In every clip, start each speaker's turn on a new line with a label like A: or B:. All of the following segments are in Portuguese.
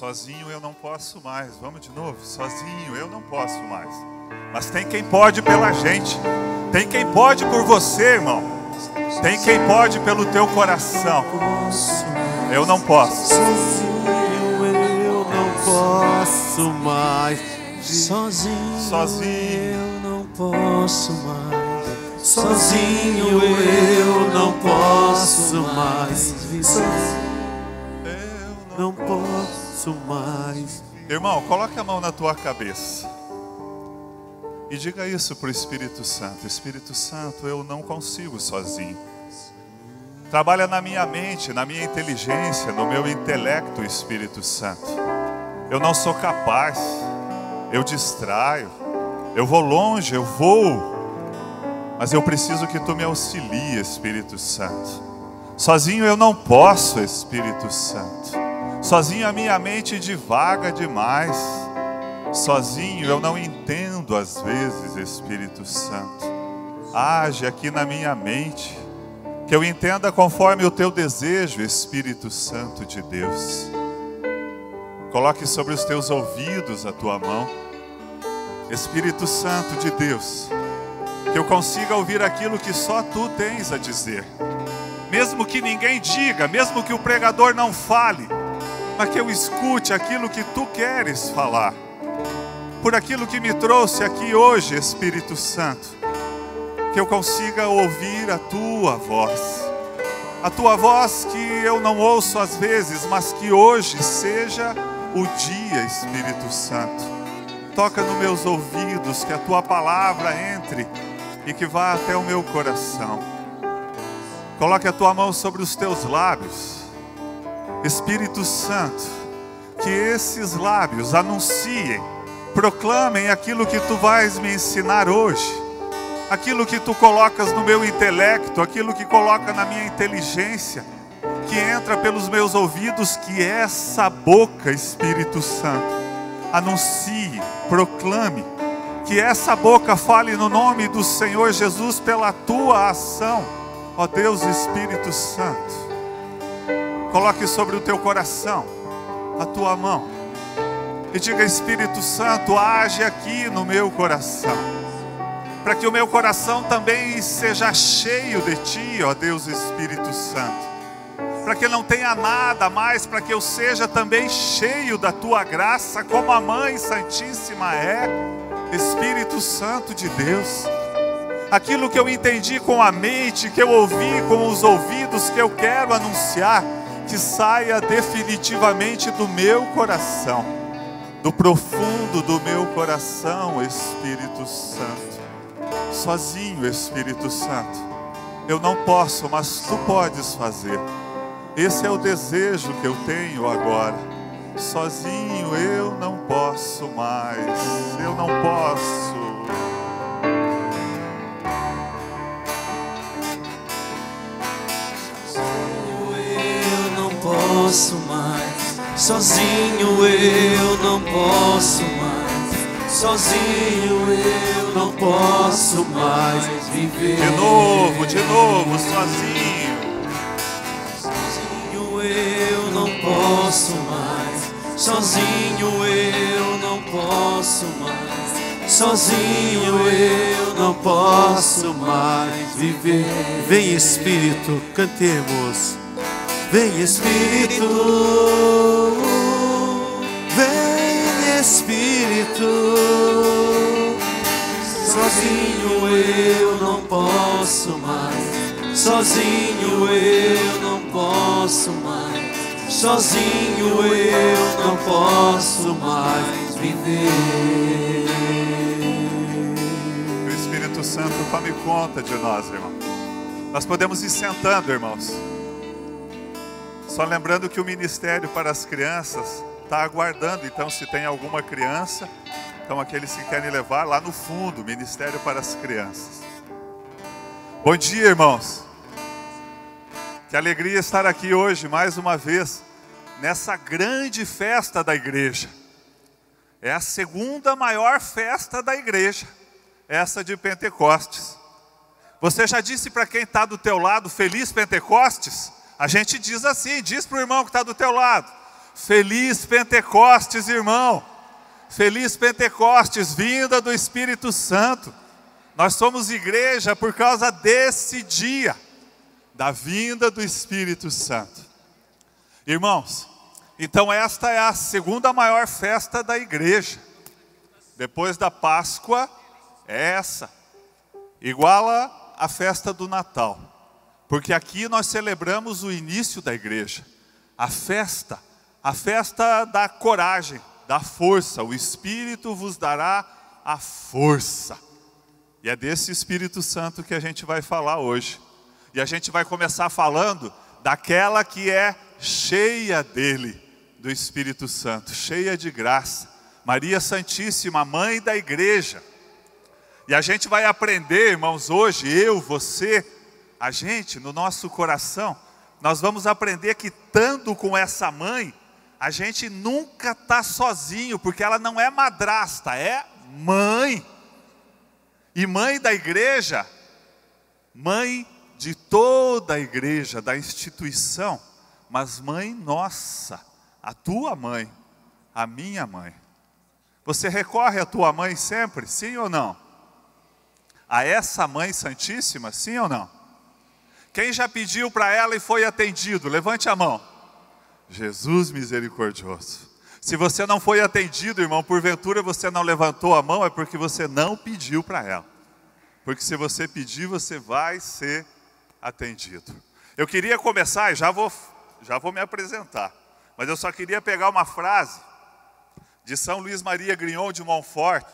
A: Sozinho eu não posso mais. Vamos de novo. Sozinho eu não posso mais. Mas tem quem pode pela gente. Tem quem pode por você, irmão. Tem quem pode pelo teu coração. Eu não posso.
B: Sozinho eu não posso mais.
A: Sozinho
B: eu não posso mais. Sozinho eu não posso mais. Eu não posso mais.
A: Irmão, coloque a mão na tua cabeça e diga isso para o Espírito Santo. Espírito Santo, eu não consigo sozinho. Trabalha na minha mente, na minha inteligência, no meu intelecto, Espírito Santo. Eu não sou capaz, eu distraio, eu vou longe, eu voo, mas eu preciso que tu me auxilie, Espírito Santo. Sozinho eu não posso, Espírito Santo. Sozinho a minha mente divaga demais. Sozinho eu não entendo às vezes, Espírito Santo. Age aqui na minha mente, que eu entenda conforme o teu desejo, Espírito Santo de Deus. Coloque sobre os teus ouvidos a tua mão. Espírito Santo de Deus, que eu consiga ouvir aquilo que só tu tens a dizer. Mesmo que ninguém diga, mesmo que o pregador não fale, mas que eu escute aquilo que tu queres falar. Por aquilo que me trouxe aqui hoje, Espírito Santo, que eu consiga ouvir a tua voz. A tua voz que eu não ouço às vezes, mas que hoje seja o dia, Espírito Santo. Toca nos meus ouvidos, que a tua palavra entre e que vá até o meu coração. Coloque a tua mão sobre os teus lábios. Espírito Santo, que esses lábios anunciem, proclamem aquilo que tu vais me ensinar hoje. Aquilo que tu colocas no meu intelecto, aquilo que coloca na minha inteligência, que entra pelos meus ouvidos, que essa boca, Espírito Santo, anuncie, proclame, que essa boca fale no nome do Senhor Jesus pela tua ação, ó Deus Espírito Santo. Coloque sobre o teu coração a tua mão e diga: Espírito Santo, age aqui no meu coração, para que o meu coração também seja cheio de ti, ó Deus Espírito Santo, para que não tenha nada mais, para que eu seja também cheio da tua graça, como a Mãe Santíssima é. Espírito Santo de Deus, aquilo que eu entendi com a mente, que eu ouvi com os ouvidos, que eu quero anunciar, que saia definitivamente do meu coração, do profundo do meu coração, Espírito Santo. Sozinho, Espírito Santo, eu não posso, mas tu podes fazer. Esse é o desejo que eu tenho agora. Sozinho eu não posso mais, eu não posso.
B: Posso mais, sozinho eu não posso mais, sozinho eu não posso mais viver.
A: De novo, sozinho.
B: Sozinho eu não posso mais, sozinho eu não posso mais, sozinho eu não posso mais viver. Vem Espírito, cantemos. Vem Espírito, vem Espírito. Sozinho eu não posso mais, sozinho eu não posso mais, sozinho eu não posso mais viver.
A: O Espírito Santo tome conta de nós, irmão. Nós podemos ir sentando, irmãos. Só lembrando que o Ministério para as Crianças está aguardando, então se tem alguma criança, então aqueles que querem levar lá no fundo, Ministério para as Crianças. Bom dia, irmãos. Que alegria estar aqui hoje, mais uma vez, nessa grande festa da igreja. É a segunda maior festa da igreja, essa de Pentecostes. Você já disse para quem está do teu lado, Feliz Pentecostes? A gente diz assim, diz para o irmão que está do teu lado: Feliz Pentecostes, irmão. Feliz Pentecostes, vinda do Espírito Santo. Nós somos igreja por causa desse dia, da vinda do Espírito Santo. Irmãos, então esta é a segunda maior festa da igreja. Depois da Páscoa, é essa. Iguala a festa do Natal. Porque aqui nós celebramos o início da igreja. A festa da coragem, da força. O Espírito vos dará a força. E é desse Espírito Santo que a gente vai falar hoje. E a gente vai começar falando daquela que é cheia dele, do Espírito Santo, cheia de graça. Maria Santíssima, mãe da igreja. E a gente vai aprender, irmãos, hoje, eu, você, a gente, no nosso coração, nós vamos aprender que estando com essa mãe, a gente nunca está sozinho, porque ela não é madrasta, é mãe. E mãe da igreja, mãe de toda a igreja, da instituição, mas mãe nossa, a tua mãe, a minha mãe. Você recorre à tua mãe sempre, sim ou não? A essa mãe santíssima, sim ou não? Quem já pediu para ela e foi atendido? Levante a mão. Jesus misericordioso. Se você não foi atendido, irmão, porventura você não levantou a mão, é porque você não pediu para ela. Porque se você pedir, você vai ser atendido. Eu queria começar, e já vou me apresentar, mas eu só queria pegar uma frase de São Luís Maria Grignon de Montfort,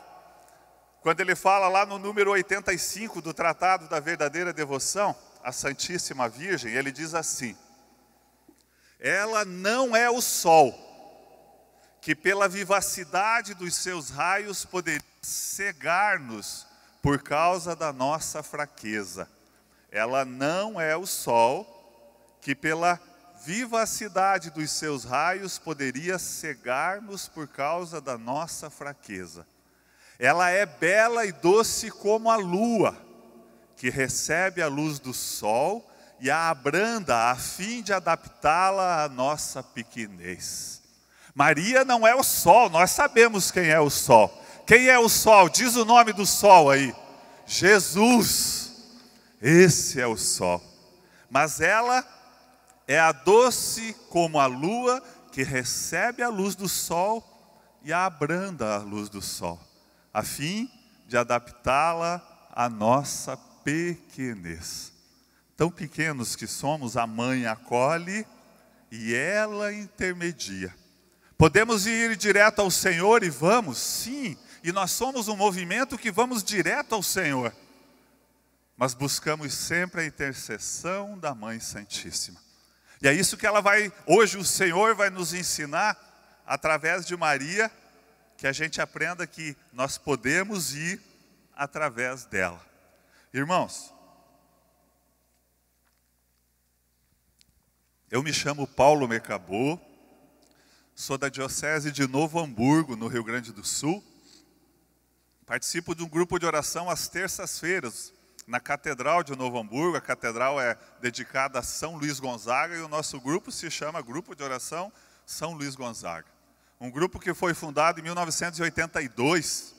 A: quando ele fala lá no número 85 do Tratado da Verdadeira Devoção, a Santíssima Virgem, ele diz assim: ela não é o sol, que pela vivacidade dos seus raios poderia cegar-nos por causa da nossa fraqueza. Ela não é o sol, que pela vivacidade dos seus raios poderia cegar-nos por causa da nossa fraqueza. Ela é bela e doce como a lua, que recebe a luz do sol e a abranda a fim de adaptá-la à nossa pequenez. Maria não é o sol, nós sabemos quem é o sol. Quem é o sol? Diz o nome do sol aí. Jesus. Esse é o sol. Mas ela é a doce como a lua, que recebe a luz do sol e a abranda a luz do sol, a fim de adaptá-la à nossa pequenez. Tão pequenos que somos, a mãe acolhe e ela intermedia. Podemos ir direto ao Senhor e vamos? Sim, e nós somos um movimento que vamos direto ao Senhor. Mas buscamos sempre a intercessão da Mãe Santíssima. E é isso que hoje o Senhor vai nos ensinar, através de Maria, que a gente aprenda que nós podemos ir através dela. Irmãos, eu me chamo Paulo Mercabô, sou da Diocese de Novo Hamburgo, no Rio Grande do Sul. Participo de um grupo de oração às terças-feiras, na Catedral de Novo Hamburgo. A catedral é dedicada a São Luís Gonzaga e o nosso grupo se chama Grupo de Oração São Luís Gonzaga. Um grupo que foi fundado em 1982,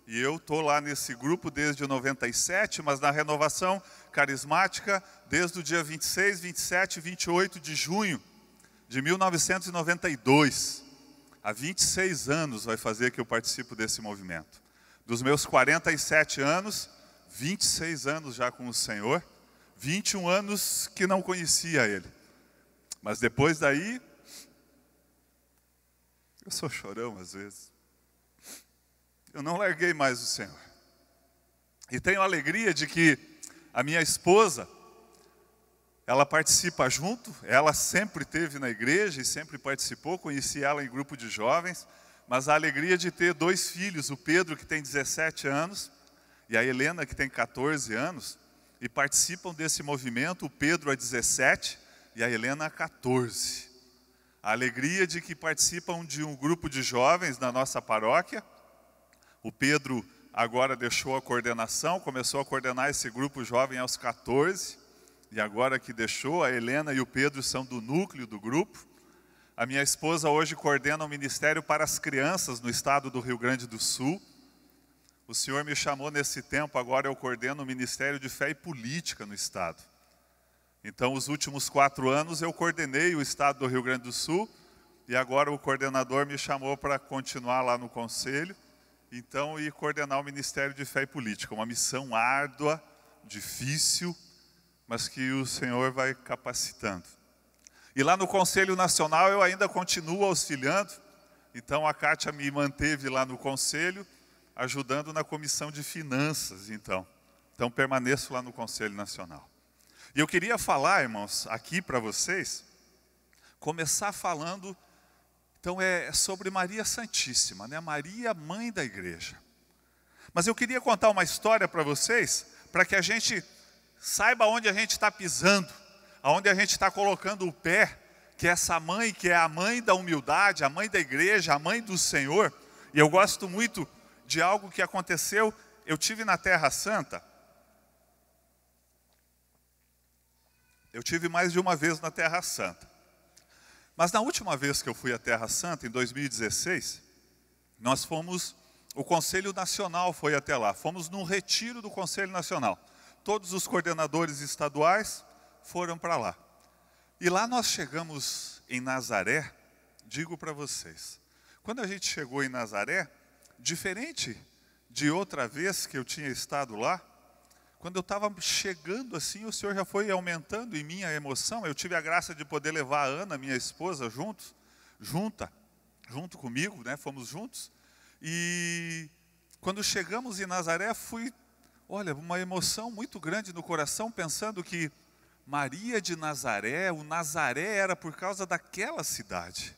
A: e eu estou lá nesse grupo desde 97, mas na renovação carismática desde o dia 26, 27 e 28 de junho de 1992. Há 26 anos vai fazer que eu participo desse movimento. Dos meus 47 anos, 26 anos já com o Senhor, 21 anos que não conhecia Ele. Mas depois daí, eu sou chorão às vezes. Eu não larguei mais o Senhor. E tenho a alegria de que a minha esposa, ela participa junto, ela sempre esteve na igreja e sempre participou, conheci ela em grupo de jovens, mas a alegria de ter 2 filhos, o Pedro, que tem 17 anos, e a Helena, que tem 14 anos, e participam desse movimento, o Pedro há 17 e a Helena há 14. A alegria de que participam de um grupo de jovens na nossa paróquia. O Pedro agora deixou a coordenação, começou a coordenar esse grupo jovem aos 14, e agora que deixou, a Helena e o Pedro são do núcleo do grupo. A minha esposa hoje coordena o Ministério para as Crianças no estado do Rio Grande do Sul. O Senhor me chamou nesse tempo, agora eu coordeno o Ministério de Fé e Política no estado. Então, os últimos 4 anos eu coordenei o estado do Rio Grande do Sul e agora o coordenador me chamou para continuar lá no conselho, então, e coordenar o Ministério de Fé e Política. Uma missão árdua, difícil, mas que o Senhor vai capacitando. E lá no Conselho Nacional eu ainda continuo auxiliando, então a Kátia me manteve lá no Conselho, ajudando na Comissão de Finanças, então permaneço lá no Conselho Nacional. E eu queria falar, irmãos, aqui para vocês, começar falando, então é sobre Maria Santíssima, né? Maria, mãe da igreja. Mas eu queria contar uma história para vocês, para que a gente saiba onde a gente está pisando, aonde a gente está colocando o pé, que essa mãe, que é a mãe da humildade, a mãe da igreja, a mãe do Senhor. E eu gosto muito de algo que aconteceu, eu tive na Terra Santa. Eu tive mais de uma vez na Terra Santa. Mas na última vez que eu fui à Terra Santa, em 2016, nós fomos, o Conselho Nacional foi até lá. Fomos num retiro do Conselho Nacional. Todos os coordenadores estaduais foram para lá. E lá nós chegamos em Nazaré, digo para vocês, quando a gente chegou em Nazaré, diferente de outra vez que eu tinha estado lá, quando eu estava chegando assim, o Senhor já foi aumentando em mim a emoção. Eu tive a graça de poder levar a Ana, minha esposa, junto comigo, né? Fomos juntos. E quando chegamos em Nazaré, olha, uma emoção muito grande no coração, pensando que Maria de Nazaré, o Nazaré era por causa daquela cidade.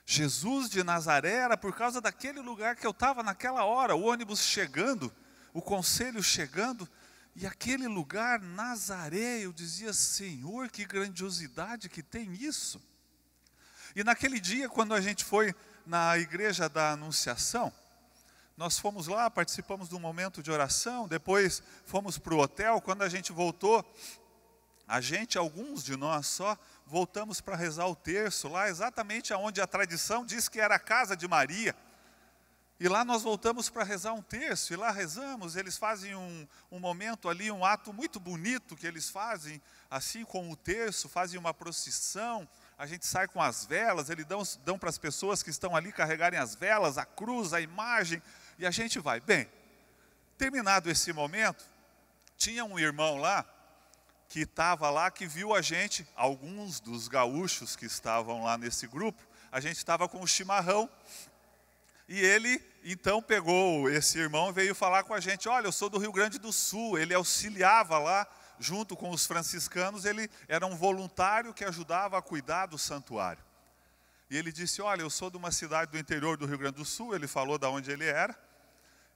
A: Jesus de Nazaré era por causa daquele lugar que eu estava naquela hora, o ônibus chegando, o conselho chegando, e aquele lugar, Nazaré, eu dizia, Senhor, que grandiosidade que tem isso. E naquele dia, quando a gente foi na igreja da Anunciação, nós fomos lá, participamos de um momento de oração, depois fomos para o hotel. Quando a gente voltou, alguns de nós só, voltamos para rezar o terço, lá exatamente onde a tradição diz que era a casa de Maria. E lá nós voltamos para rezar um terço, e lá rezamos, eles fazem um momento ali, um ato muito bonito que eles fazem, assim com o terço, fazem uma procissão, a gente sai com as velas, eles dão para as pessoas que estão ali carregarem as velas, a cruz, a imagem, e a gente vai. Bem, terminado esse momento, tinha um irmão lá, que estava lá, que viu a gente, alguns dos gaúchos que estavam lá nesse grupo, a gente estava com o chimarrão, e ele, então, pegou esse irmão e veio falar com a gente, olha, eu sou do Rio Grande do Sul, ele auxiliava lá, junto com os franciscanos, ele era um voluntário que ajudava a cuidar do santuário. E ele disse, olha, eu sou de uma cidade do interior do Rio Grande do Sul, ele falou de onde ele era,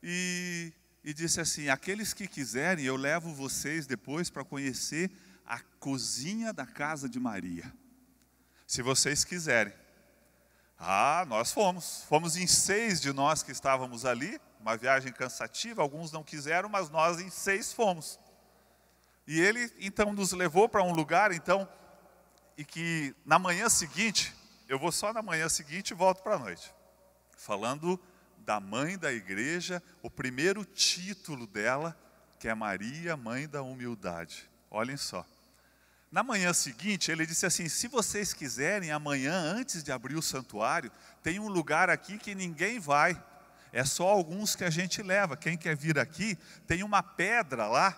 A: e disse assim, aqueles que quiserem, eu levo vocês depois para conhecer a cozinha da casa de Maria. Se vocês quiserem. Nós fomos em 6 de nós que estávamos ali, uma viagem cansativa, alguns não quiseram, mas nós em 6 fomos. E ele então nos levou para um lugar, então, e que na manhã seguinte, eu vou só na manhã seguinte e volto para a noite, falando da mãe da igreja, o primeiro título dela, que é Maria, mãe da humildade. Olhem só. Na manhã seguinte, ele disse assim, se vocês quiserem, amanhã, antes de abrir o santuário, tem um lugar aqui que ninguém vai. É só alguns que a gente leva. Quem quer vir aqui, tem uma pedra lá,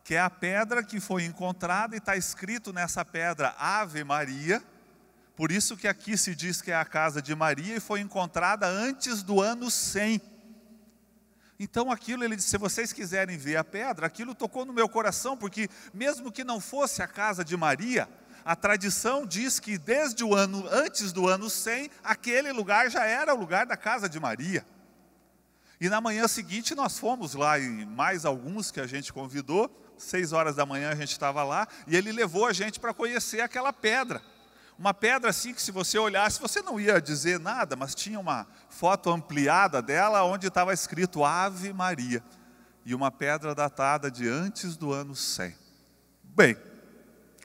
A: que é a pedra que foi encontrada e está escrito nessa pedra, Ave Maria. Por isso que aqui se diz que é a casa de Maria e foi encontrada antes do ano 100. Então aquilo, ele disse, se vocês quiserem ver a pedra, aquilo tocou no meu coração, porque mesmo que não fosse a casa de Maria, a tradição diz que desde antes do ano 100, aquele lugar já era o lugar da casa de Maria. E na manhã seguinte nós fomos lá, e mais alguns que a gente convidou, 6 horas da manhã a gente estava lá, e ele levou a gente para conhecer aquela pedra. Uma pedra assim que se você olhasse, você não ia dizer nada, mas tinha uma foto ampliada dela, onde estava escrito Ave Maria. E uma pedra datada de antes do ano 100. Bem,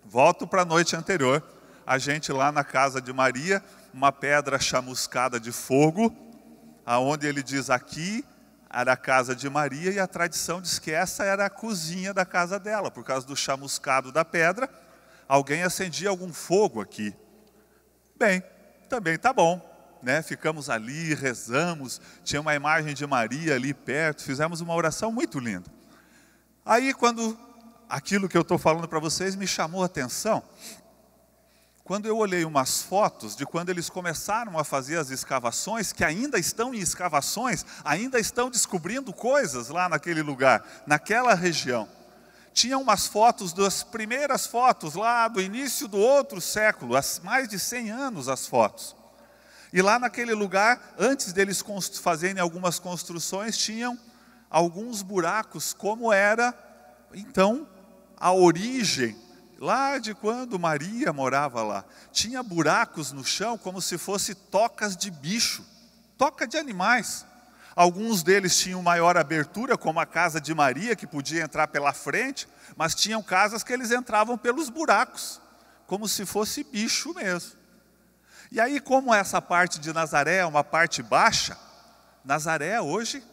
A: volto para a noite anterior. a gente lá na casa de Maria, uma pedra chamuscada de fogo, aonde ele diz aqui era a casa de Maria, e a tradição diz que essa era a cozinha da casa dela. Por causa do chamuscado da pedra, alguém acendia algum fogo aqui. Bem, também tá bom, né? Ficamos ali, rezamos, tinha uma imagem de Maria ali perto, fizemos uma oração muito linda. Aí quando aquilo que eu estou falando para vocês me chamou a atenção, quando eu olhei umas fotos de quando eles começaram a fazer as escavações, que ainda estão em escavações, ainda estão descobrindo coisas lá naquele lugar, naquela região. Tinha umas fotos, das primeiras fotos lá do início do outro século, há mais de 100 anos as fotos. E lá naquele lugar, antes deles fazerem algumas construções, tinham alguns buracos, como era então a origem, lá de quando Maria morava lá. Tinha buracos no chão como se fossem tocas de bicho, toca de animais. Alguns deles tinham maior abertura, como a casa de Maria, que podia entrar pela frente, mas tinham casas que eles entravam pelos buracos, como se fosse bicho mesmo. E aí, como essa parte de Nazaré é uma parte baixa, Nazaré hoje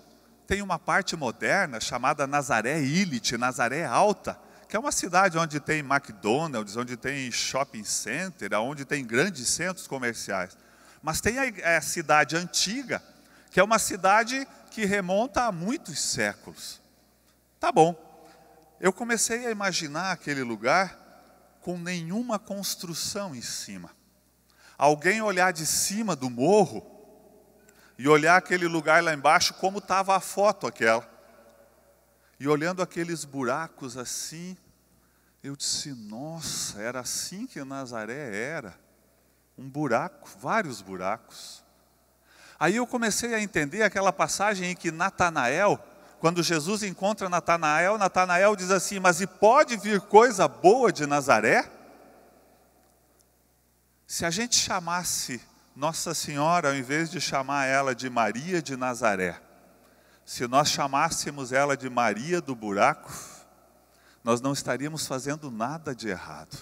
A: tem uma parte moderna chamada Nazaré Illit, Nazaré Alta, que é uma cidade onde tem McDonald's, onde tem shopping center, onde tem grandes centros comerciais. Mas tem a cidade antiga, que é uma cidade que remonta a muitos séculos. Tá bom, eu comecei a imaginar aquele lugar com nenhuma construção em cima. Alguém olhar de cima do morro e olhar aquele lugar lá embaixo como estava a foto aquela. E olhando aqueles buracos assim, eu disse, nossa, era assim que Nazaré era. Um buraco, vários buracos. Aí eu comecei a entender aquela passagem em que Natanael, quando Jesus encontra Natanael, Natanael diz assim, mas e pode vir coisa boa de Nazaré? Se a gente chamasse Nossa Senhora, ao invés de chamar ela de Maria de Nazaré, se nós chamássemos ela de Maria do Buraco, nós não estaríamos fazendo nada de errado.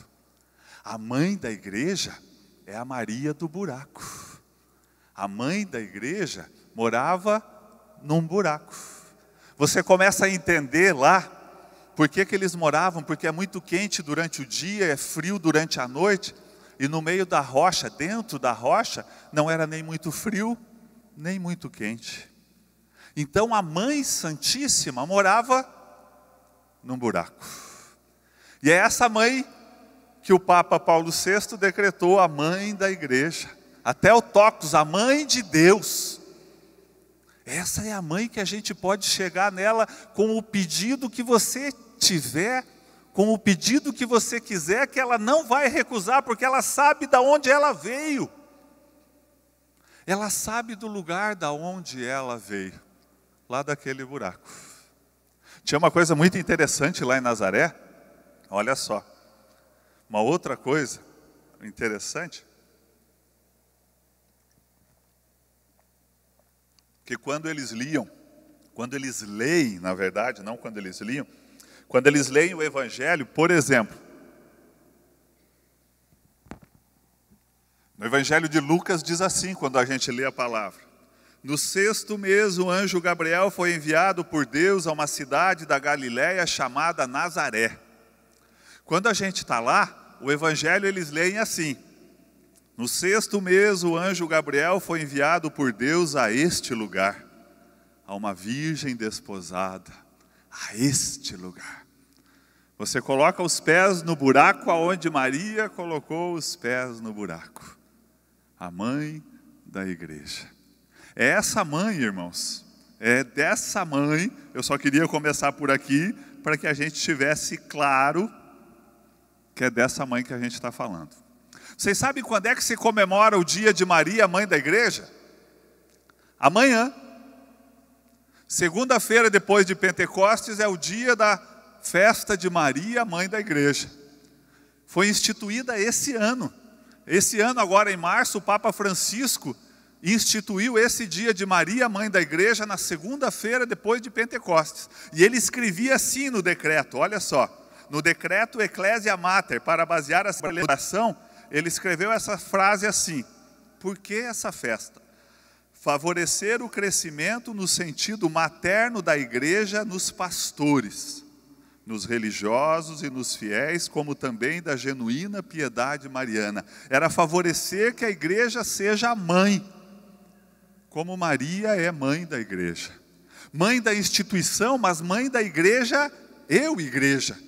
A: A mãe da igreja é a Maria do Buraco. A mãe da igreja morava num buraco. Você começa a entender lá por que eles moravam, porque é muito quente durante o dia, é frio durante a noite, e no meio da rocha, dentro da rocha, não era nem muito frio, nem muito quente. Então a Mãe Santíssima morava num buraco. E é essa mãe que o Papa Paulo VI decretou a mãe da igreja. Até o Tócus, a mãe de Deus. Essa é a mãe que a gente pode chegar nela com o pedido que você tiver, com o pedido que você quiser, que ela não vai recusar, porque ela sabe de onde ela veio. Ela sabe do lugar da onde ela veio, lá daquele buraco. Tinha uma coisa muito interessante lá em Nazaré, olha só. Uma outra coisa interessante, que quando eles leem, na verdade, não quando eles liam, quando eles leem o Evangelho, por exemplo, no Evangelho de Lucas diz assim, quando a gente lê a palavra: no 6º mês, o anjo Gabriel foi enviado por Deus a uma cidade da Galiléia chamada Nazaré. Quando a gente está lá, o Evangelho eles leem assim: no 6º mês, o anjo Gabriel foi enviado por Deus a este lugar, a uma virgem desposada, a este lugar. Você coloca os pés no buraco aonde Maria colocou os pés no buraco. A mãe da igreja. É essa mãe, irmãos, é dessa mãe, eu só queria começar por aqui, para que a gente tivesse claro que é dessa mãe que a gente está falando. Vocês sabem quando é que se comemora o dia de Maria, mãe da igreja? Amanhã. Segunda-feira, depois de Pentecostes, é o dia da festa de Maria, mãe da igreja. Foi instituída esse ano. Esse ano, agora em março, o Papa Francisco instituiu esse dia de Maria, mãe da igreja, na segunda-feira depois de Pentecostes. E ele escrevia assim no decreto, olha só. No decreto Ecclesia Mater, para basear a celebração, ele escreveu essa frase assim: por que essa festa? Favorecer o crescimento no sentido materno da igreja nos pastores, nos religiosos e nos fiéis, como também da genuína piedade mariana. Era favorecer que a igreja seja a mãe, como Maria é mãe da igreja. Mãe da instituição, mas mãe da igreja, igreja.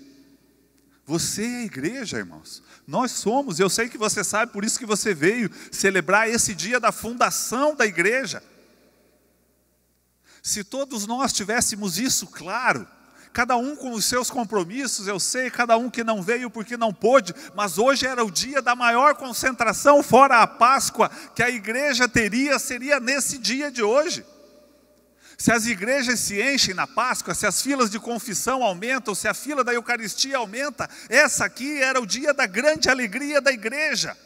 A: Você é a igreja, irmãos. Nós somos, eu sei que você sabe, por isso que você veio celebrar esse dia da fundação da igreja. Se todos nós tivéssemos isso claro, cada um com os seus compromissos, eu sei, cada um que não veio porque não pôde, mas hoje era o dia da maior concentração, fora a Páscoa, que a igreja seria nesse dia de hoje. Se as igrejas se enchem na Páscoa, se as filas de confissão aumentam, se a fila da Eucaristia aumenta, essa aqui era o dia da grande alegria da igreja.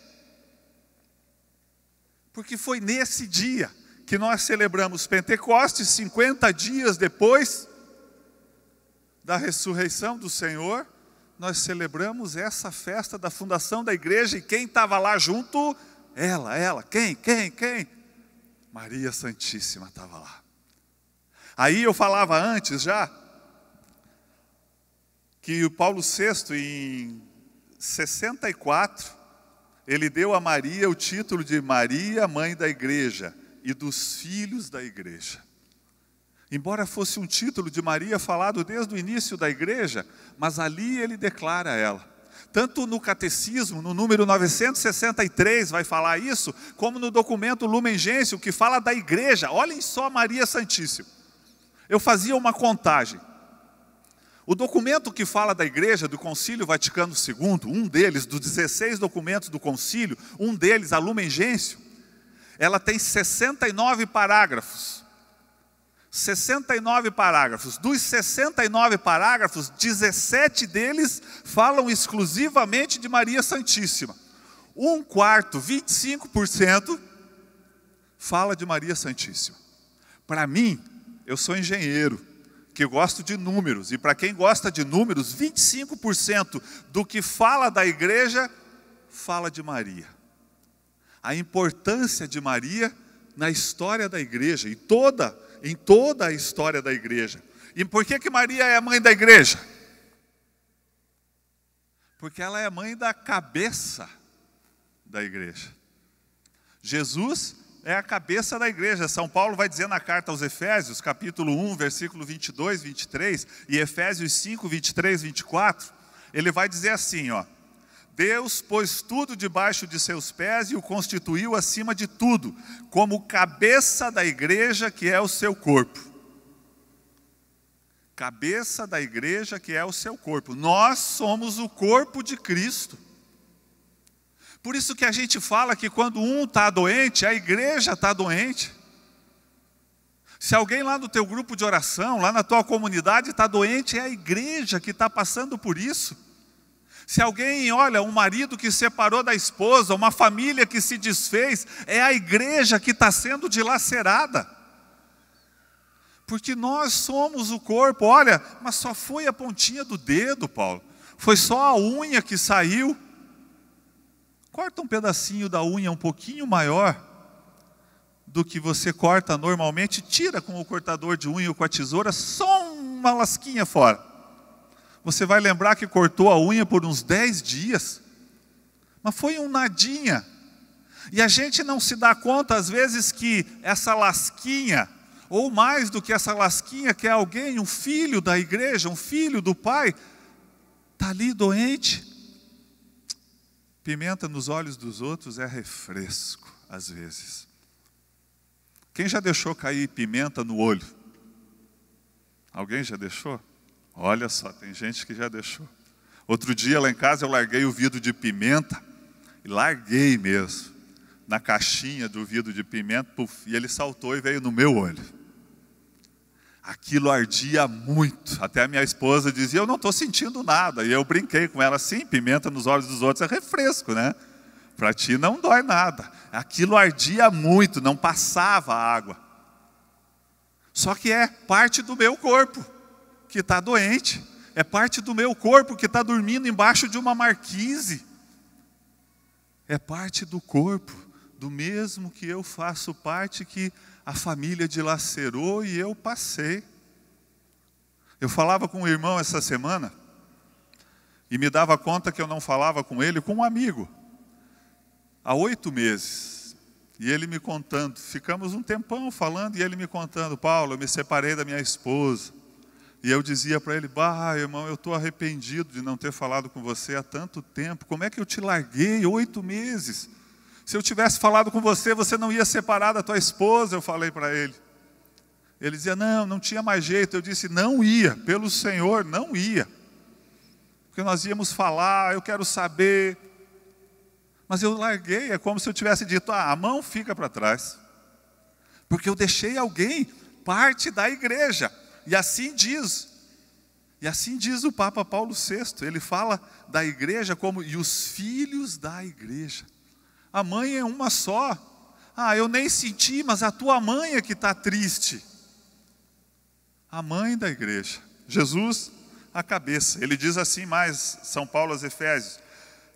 A: Porque foi nesse dia que nós celebramos Pentecostes, 50 dias depois da ressurreição do Senhor, nós celebramos essa festa da fundação da igreja. E quem estava lá junto? Quem? Maria Santíssima estava lá. Aí eu falava antes já, que o Paulo VI, em 64, ele deu a Maria o título de Maria, Mãe da Igreja, e dos filhos da igreja. Embora fosse um título de Maria falado desde o início da igreja, mas ali ele declara ela. Tanto no catecismo, no número 963 vai falar isso, como no documento Lumen Gentium, que fala da igreja. Olhem só Maria Santíssima. Eu fazia uma contagem. O documento que fala da igreja, do Concílio Vaticano II, um deles, dos 16 documentos do concílio, um deles, a Lumen Gentium, ela tem 69 parágrafos. 69 parágrafos. Dos 69 parágrafos, 17 deles falam exclusivamente de Maria Santíssima. Um quarto, 25%, fala de Maria Santíssima. Para mim, eu sou engenheiro, que gosto de números. E para quem gosta de números, 25% do que fala da igreja, fala de Maria. A importância de Maria na história da igreja, em toda a história da igreja. E por que Maria é a mãe da igreja? Porque ela é a mãe da cabeça da igreja. Jesus é a cabeça da igreja. São Paulo vai dizer na carta aos Efésios, capítulo 1, versículo 22, 23, e Efésios 5, 23, 24, ele vai dizer assim, ó: Deus pôs tudo debaixo de seus pés e o constituiu acima de tudo, como cabeça da igreja, que é o seu corpo. Cabeça da igreja, que é o seu corpo. Nós somos o corpo de Cristo. Por isso que a gente fala que quando um está doente, a igreja está doente. Se alguém lá no teu grupo de oração, lá na tua comunidade está doente, é a igreja que está passando por isso. Se alguém, olha, um marido que separou da esposa, uma família que se desfez, é a igreja que está sendo dilacerada. Porque nós somos o corpo. Olha, mas só foi a pontinha do dedo, Paulo. Foi só a unha que saiu. Corta um pedacinho da unha um pouquinho maior do que você corta normalmente, tira com o cortador de unha ou com a tesoura, só uma lasquinha fora. Você vai lembrar que cortou a unha por uns 10 dias, mas foi um nadinha. E a gente não se dá conta, às vezes, que essa lasquinha, ou mais do que essa lasquinha, que é alguém, um filho da igreja, um filho do pai, está ali doente. Pimenta nos olhos dos outros é refresco, às vezes. Quem já deixou cair pimenta no olho? Alguém já deixou? Olha só, tem gente que já deixou. Outro dia lá em casa eu larguei o vidro de pimenta, e larguei mesmo, na caixinha do vidro de pimenta, puf, e ele saltou e veio no meu olho. Aquilo ardia muito. Até a minha esposa dizia, eu não estou sentindo nada. E eu brinquei com ela, sim, pimenta nos olhos dos outros é refresco, né? Para ti não dói nada. Aquilo ardia muito, não passava água. Só que é parte do meu corpo que está doente. É parte do meu corpo que está dormindo embaixo de uma marquise. é parte do corpo, do mesmo que eu faço parte, que a família dilacerou e eu passei. Eu falava com um irmão essa semana, e me dava conta que eu não falava com ele, com um amigo, há 8 meses. E ele me contando, ficamos um tempão falando, e ele me contando: Paulo, eu me separei da minha esposa. E eu dizia para ele: irmão, eu estou arrependido de não ter falado com você há tanto tempo. Como é que eu te larguei 8 meses? Se eu tivesse falado com você, você não ia separar da tua esposa, eu falei para ele. Ele dizia: não tinha mais jeito. Eu disse: não ia, pelo Senhor, não ia. Porque nós íamos falar, eu quero saber. Mas eu larguei, é como se eu tivesse dito: a mão fica para trás. Porque eu deixei alguém parte da igreja. E assim diz o Papa Paulo VI. Ele fala da igreja como e os filhos da igreja. A mãe é uma só. Eu nem senti, mas a tua mãe é que está triste. A mãe da igreja. Jesus, a cabeça. Ele diz assim mais, São Paulo aos Efésios: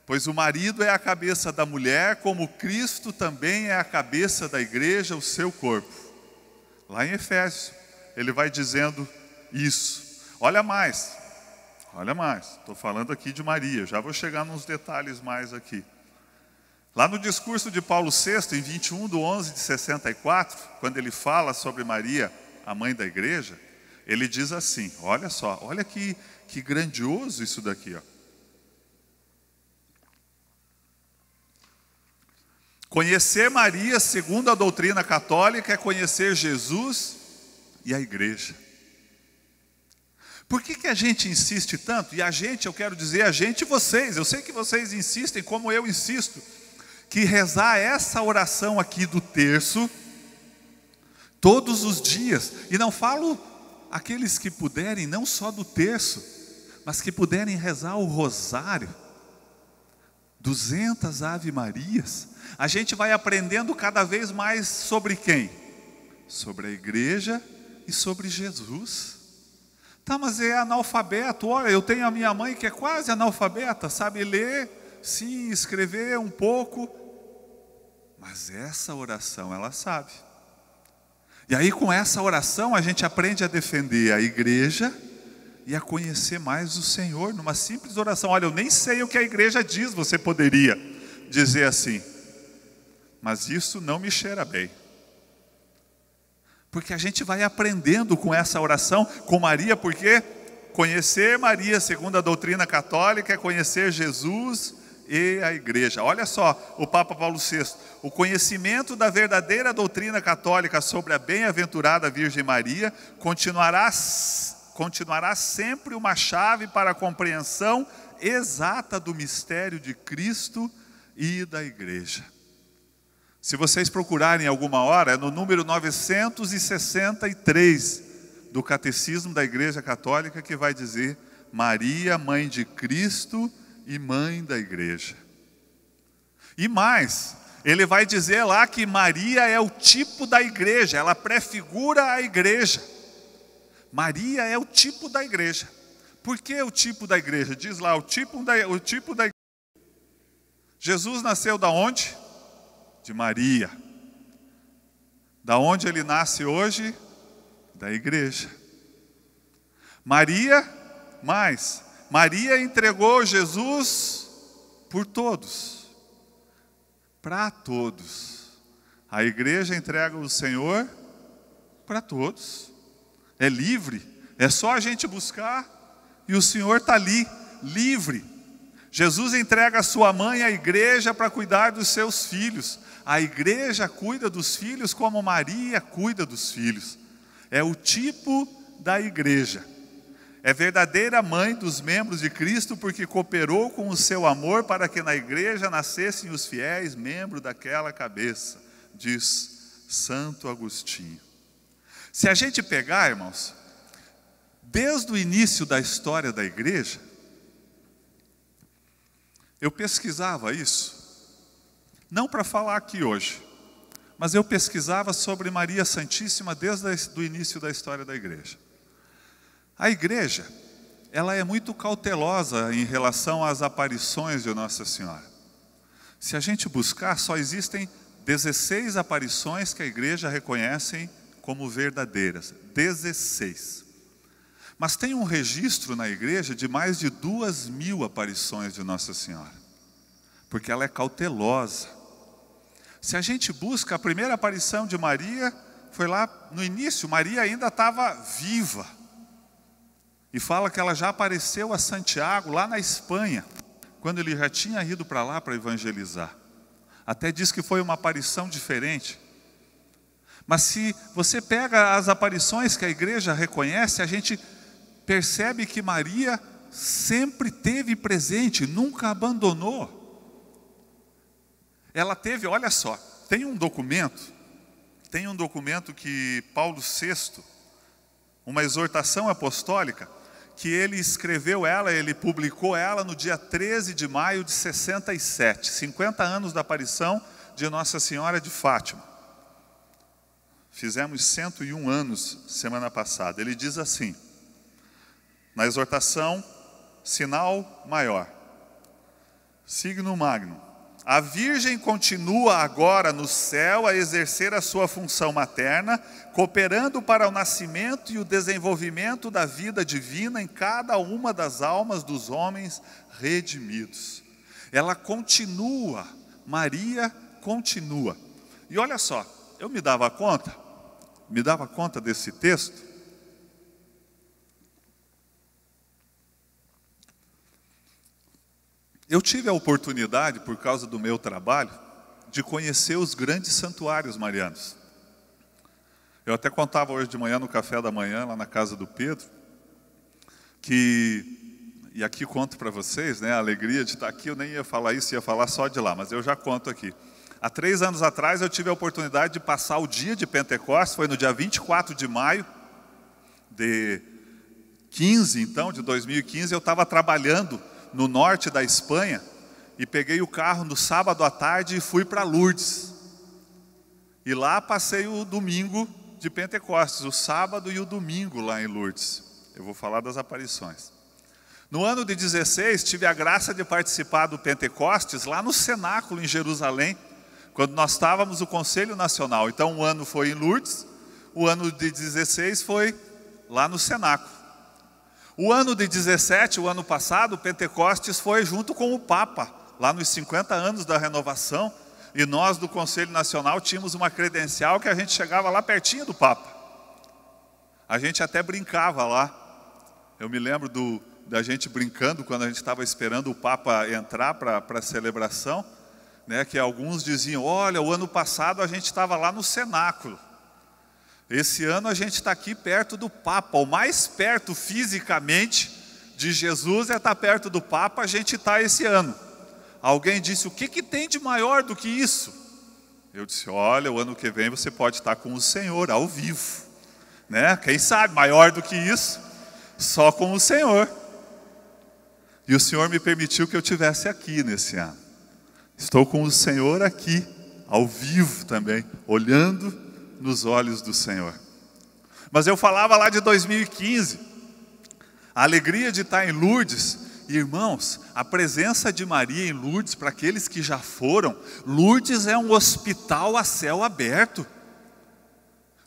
A: pois o marido é a cabeça da mulher, como Cristo também é a cabeça da igreja, o seu corpo. Lá em Efésios, ele vai dizendo isso. Olha mais. Estou falando aqui de Maria, já vou chegar nos detalhes mais aqui. Lá no discurso de Paulo VI, em 21/11/64, quando ele fala sobre Maria, a mãe da igreja, ele diz assim, olha só, olha que grandioso isso daqui, ó. Conhecer Maria, segundo a doutrina católica, é conhecer Jesus e a igreja. Por que a gente insiste tanto? E a gente, eu quero dizer a gente e vocês, eu sei que vocês insistem, como eu insisto, que rezar essa oração aqui do terço, todos os dias, e não falo aqueles que puderem, não só do terço, mas que puderem rezar o rosário, 200 Ave Marias, a gente vai aprendendo cada vez mais sobre quem? Sobre a igreja e sobre Jesus. Tá, mas é analfabeto. Olha, eu tenho a minha mãe que é quase analfabeta, sabe ler, sim, escrever um pouco, mas essa oração ela sabe. E aí com essa oração a gente aprende a defender a igreja e a conhecer mais o Senhor, numa simples oração. Olha, eu nem sei o que a igreja diz, você poderia dizer assim, mas isso não me cheira bem. Porque a gente vai aprendendo com essa oração, com Maria, porque conhecer Maria, segundo a doutrina católica, é conhecer Jesus e a igreja. Olha só, o Papa Paulo VI, o conhecimento da verdadeira doutrina católica sobre a bem-aventurada Virgem Maria continuará sempre uma chave para a compreensão exata do mistério de Cristo e da igreja. Se vocês procurarem alguma hora, é no número 963 do Catecismo da Igreja Católica, que vai dizer Maria, mãe de Cristo e mãe da igreja. E mais, ele vai dizer lá que Maria é o tipo da igreja, ela prefigura a igreja. Maria é o tipo da igreja. Por que o tipo da igreja? Diz lá, o tipo da igreja. Jesus nasceu da onde? De Maria. Da onde ele nasce hoje? Da igreja. Maria entregou Jesus por todos, para todos. A igreja entrega o Senhor para todos. É livre, é só a gente buscar e o Senhor está ali, livre. Jesus entrega a sua mãe à igreja para cuidar dos seus filhos. A igreja cuida dos filhos como Maria cuida dos filhos. É o tipo da igreja. É verdadeira mãe dos membros de Cristo porque cooperou com o seu amor para que na igreja nascessem os fiéis membros daquela cabeça, diz Santo Agostinho. Se a gente pegar, irmãos, desde o início da história da igreja, eu pesquisava isso, não para falar aqui hoje, mas eu pesquisava sobre Maria Santíssima desde o início da história da igreja. A igreja, ela é muito cautelosa em relação às aparições de Nossa Senhora. Se a gente buscar, só existem 16 aparições que a igreja reconhece como verdadeiras. 16. Mas tem um registro na igreja de mais de 2.000 aparições de Nossa Senhora. Porque ela é cautelosa. Se a gente busca, a primeira aparição de Maria foi lá no início. Maria ainda estava viva. E fala que ela já apareceu a Santiago lá na Espanha, quando ele já tinha ido para lá para evangelizar. Até diz que foi uma aparição diferente. Mas se você pega as aparições que a igreja reconhece, a gente percebe que Maria sempre teve presente, nunca abandonou. Ela teve, olha só, tem um documento que Paulo VI, uma exortação apostólica, que ele escreveu ela, ele publicou ela no dia 13 de maio de 67, 50 anos da aparição de Nossa Senhora de Fátima. Fizemos 101 anos semana passada. Ele diz assim, na exortação, sinal maior, signo magno: a Virgem continua agora no céu a exercer a sua função materna, cooperando para o nascimento e o desenvolvimento da vida divina em cada uma das almas dos homens redimidos. Ela continua, Maria continua. E olha só, eu me dava conta desse texto. Eu tive a oportunidade, por causa do meu trabalho, de conhecer os grandes santuários marianos. Eu até contava hoje de manhã no café da manhã, lá na casa do Pedro, e aqui conto para vocês, né, a alegria de estar aqui. Eu nem ia falar isso, ia falar só de lá, mas eu já conto aqui. Há 3 anos atrás eu tive a oportunidade de passar o dia de Pentecostes, foi no dia 24 de maio de 2015, eu estava trabalhando no norte da Espanha, e peguei o carro no sábado à tarde e fui para Lourdes. E lá passei o domingo de Pentecostes, o sábado e o domingo lá em Lourdes. Eu vou falar das aparições. No ano de 16, tive a graça de participar do Pentecostes lá no cenáculo em Jerusalém, quando nós estávamos no Conselho Nacional. Então um ano foi em Lourdes, o ano de 16 foi lá no cenáculo. O ano de 17, o ano passado, o Pentecostes foi junto com o Papa, lá nos 50 anos da renovação, e nós do Conselho Nacional tínhamos uma credencial que a gente chegava lá pertinho do Papa. A gente até brincava lá. Eu me lembro da gente brincando quando a gente estava esperando o Papa entrar para a celebração, né, que alguns diziam, olha, o ano passado a gente estava lá no cenáculo. Esse ano a gente está aqui perto do Papa, o mais perto fisicamente de Jesus é estar perto do Papa, a gente está esse ano. Alguém disse, o que tem de maior do que isso? Eu disse, olha, o ano que vem você pode estar com o Senhor ao vivo, né? Quem sabe, maior do que isso, só com o Senhor. E o Senhor me permitiu que eu estivesse aqui nesse ano. Estou com o Senhor aqui, ao vivo também, olhando nos olhos do Senhor. Mas eu falava lá de 2015, a alegria de estar em Lourdes. Irmãos, a presença de Maria em Lourdes, para aqueles que já foram, Lourdes é um hospital a céu aberto.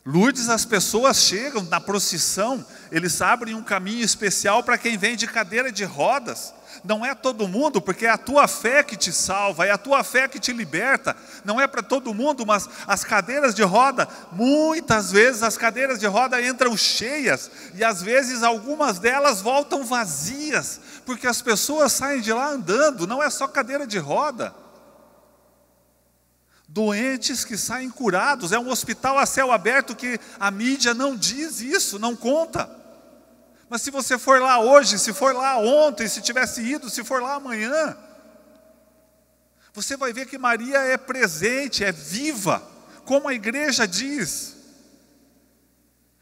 A: Lourdes, as pessoas chegam na procissão, eles abrem um caminho especial para quem vem de cadeira de rodas. Não é todo mundo, porque é a tua fé que te salva, é a tua fé que te liberta. Não é para todo mundo, mas as cadeiras de roda, muitas vezes as cadeiras de roda entram cheias, e às vezes algumas delas voltam vazias, porque as pessoas saem de lá andando, não é só cadeira de roda. Doentes que saem curados, é um hospital a céu aberto que a mídia não diz isso, não conta. Mas se você for lá hoje, se for lá ontem, se tivesse ido, se for lá amanhã, você vai ver que Maria é presente, é viva, como a igreja diz,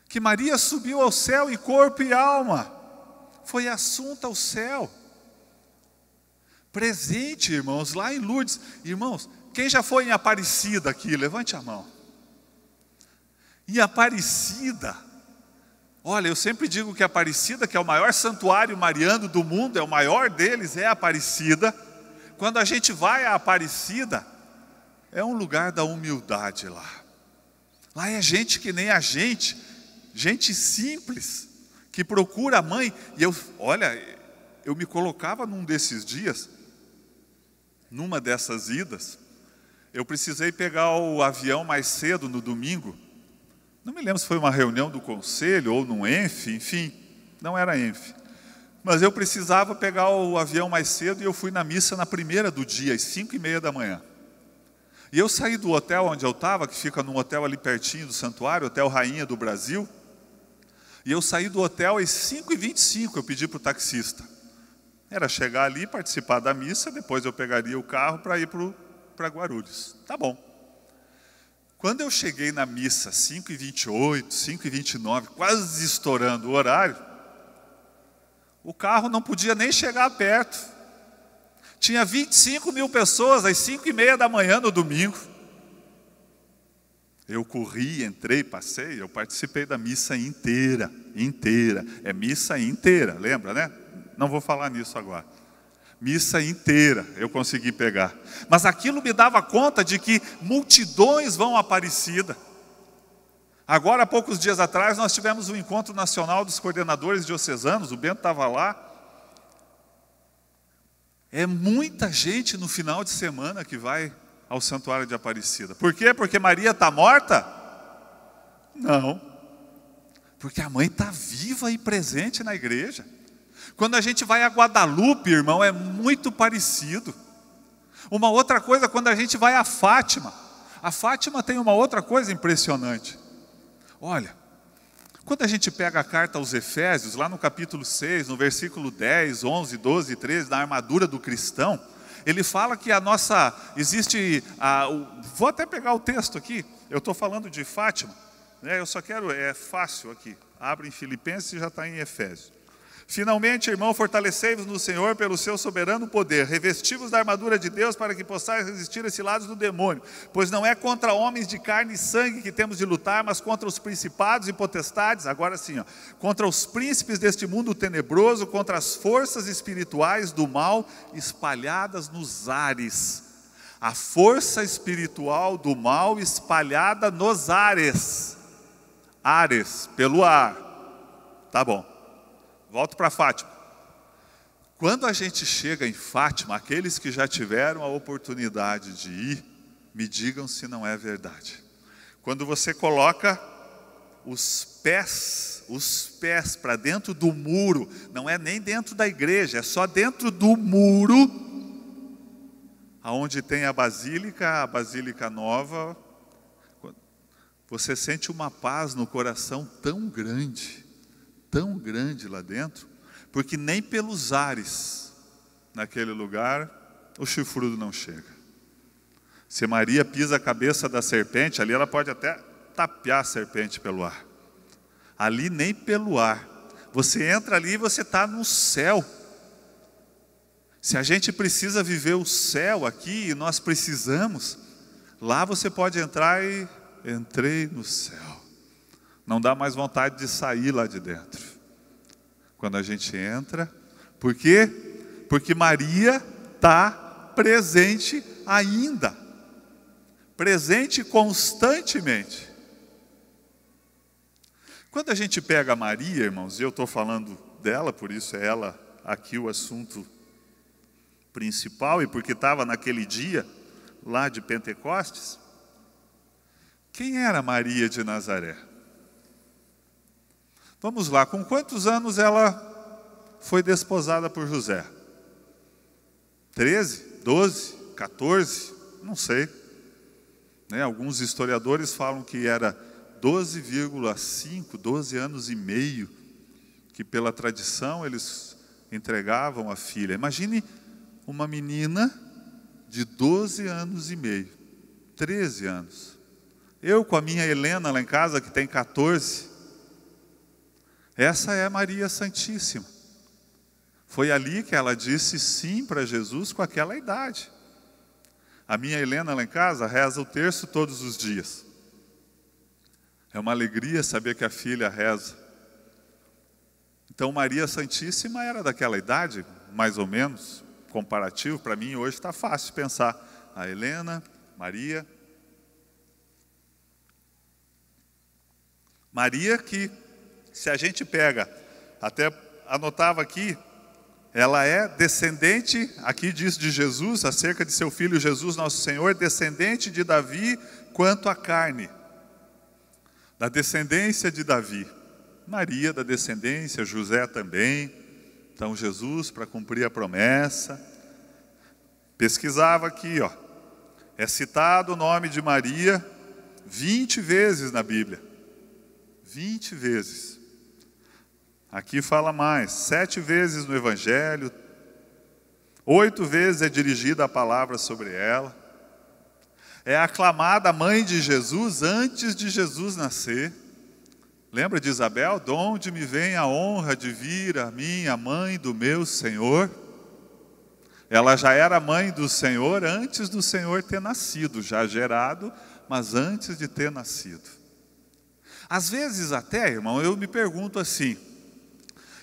A: que Maria subiu ao céu em corpo e alma, foi assunta ao céu, presente, irmãos, lá em Lourdes. Irmãos, quem já foi em Aparecida aqui? Levante a mão. Em Aparecida, olha, eu sempre digo que Aparecida, que é o maior santuário mariano do mundo, é o maior deles, é Aparecida. Quando a gente vai à Aparecida, é um lugar da humildade lá. Lá é gente que nem a gente simples, que procura a mãe. E eu me colocava num desses dias, numa dessas idas, eu precisei pegar o avião mais cedo no domingo. Não me lembro se foi uma reunião do conselho ou num ENF, enfim, não era ENF. Mas eu precisava pegar o avião mais cedo e eu fui na missa na primeira do dia, às 5:30 da manhã. E eu saí do hotel onde eu estava, que fica num hotel ali pertinho do santuário, Hotel Rainha do Brasil. E eu saí do hotel às 5:25, eu pedi para o taxista. Era chegar ali, participar da missa, depois eu pegaria o carro para ir para Guarulhos. Tá bom. Quando eu cheguei na missa, 5:28, 5:29, quase estourando o horário, o carro não podia nem chegar perto. Tinha 25 mil pessoas às 5:30 da manhã no domingo. Eu corri, entrei, passei, eu participei da missa inteira. É missa inteira, lembra, né? Não vou falar nisso agora. Missa inteira eu consegui pegar. Mas aquilo me dava conta de que multidões vão à Aparecida. Agora, há poucos dias atrás, nós tivemos um encontro nacional dos coordenadores diocesanos, o Bento estava lá. É muita gente no final de semana que vai ao Santuário de Aparecida. Por quê? Porque Maria está morta? Não. Porque a mãe está viva e presente na igreja. Quando a gente vai a Guadalupe, irmão, é muito parecido. Uma outra coisa, quando a gente vai a Fátima. A Fátima tem uma outra coisa impressionante. Olha, quando a gente pega a carta aos Efésios, lá no capítulo 6, no versículo 10, 11, 12 e 13, na armadura do cristão, ele fala que vou até pegar o texto aqui, eu estou falando de Fátima, né? Eu só quero, é fácil aqui, abre em Filipenses e já está em Efésios. Finalmente, irmão, fortalecei-vos no Senhor pelo seu soberano poder, revesti-vos da armadura de Deus para que possais resistir a cilados do demônio, pois não é contra homens de carne e sangue que temos de lutar, mas contra os principados e potestades, agora sim, contra os príncipes deste mundo tenebroso, contra as forças espirituais do mal espalhadas nos ares. A força espiritual do mal espalhada nos ares. Ares, pelo ar. Tá bom. Volto para Fátima. Quando a gente chega em Fátima, aqueles que já tiveram a oportunidade de ir, me digam se não é verdade. Quando você coloca os pés para dentro do muro, não é nem dentro da igreja, é só dentro do muro, aonde tem a Basílica Nova, você sente uma paz no coração tão grande lá dentro, porque nem pelos ares, naquele lugar, o chifrudo não chega. Se Maria pisa a cabeça da serpente, ali ela pode até tapear a serpente pelo ar. Ali nem pelo ar. Você entra ali e você está no céu. Se a gente precisa viver o céu aqui, e nós precisamos, lá você pode entrar e entrei no céu. Não dá mais vontade de sair lá de dentro. Quando a gente entra, por quê? Porque Maria está presente ainda. Presente constantemente. Quando a gente pega Maria, irmãos, e eu estou falando dela, por isso é ela aqui o assunto principal, e porque estava naquele dia lá de Pentecostes, quem era Maria de Nazaré? Vamos lá, com quantos anos ela foi desposada por José? 13, 12, 14? Não sei. Né? Alguns historiadores falam que era 12,5, 12 anos e meio, que pela tradição eles entregavam a filha. Imagine uma menina de 12 anos e meio, 13 anos. Eu com a minha Helena lá em casa, que tem 14. Essa é Maria Santíssima. Foi ali que ela disse sim para Jesus com aquela idade. A minha Helena lá em casa reza o terço todos os dias. É uma alegria saber que a filha reza. Então Maria Santíssima era daquela idade, mais ou menos. comparativo, para mim hoje está fácil pensar. A Helena, Maria. Maria que, se a gente pega, até anotava aqui, ela é descendente, aqui diz de Jesus, acerca de seu filho Jesus, nosso Senhor, descendente de Davi quanto à carne. Da descendência de Davi. Maria da descendência, José também. Então Jesus, para cumprir a promessa. Pesquisava aqui, ó. É citado o nome de Maria 20 vezes na Bíblia. 20 vezes. Aqui fala mais, 7 vezes no Evangelho, 8 vezes é dirigida a palavra sobre ela. É aclamada a mãe de Jesus antes de Jesus nascer. Lembra de Isabel? De onde me vem a honra de vir a mim, a mãe do meu Senhor? Ela já era mãe do Senhor antes do Senhor ter nascido, já gerado, mas antes de ter nascido. Às vezes até, irmão, eu me pergunto assim,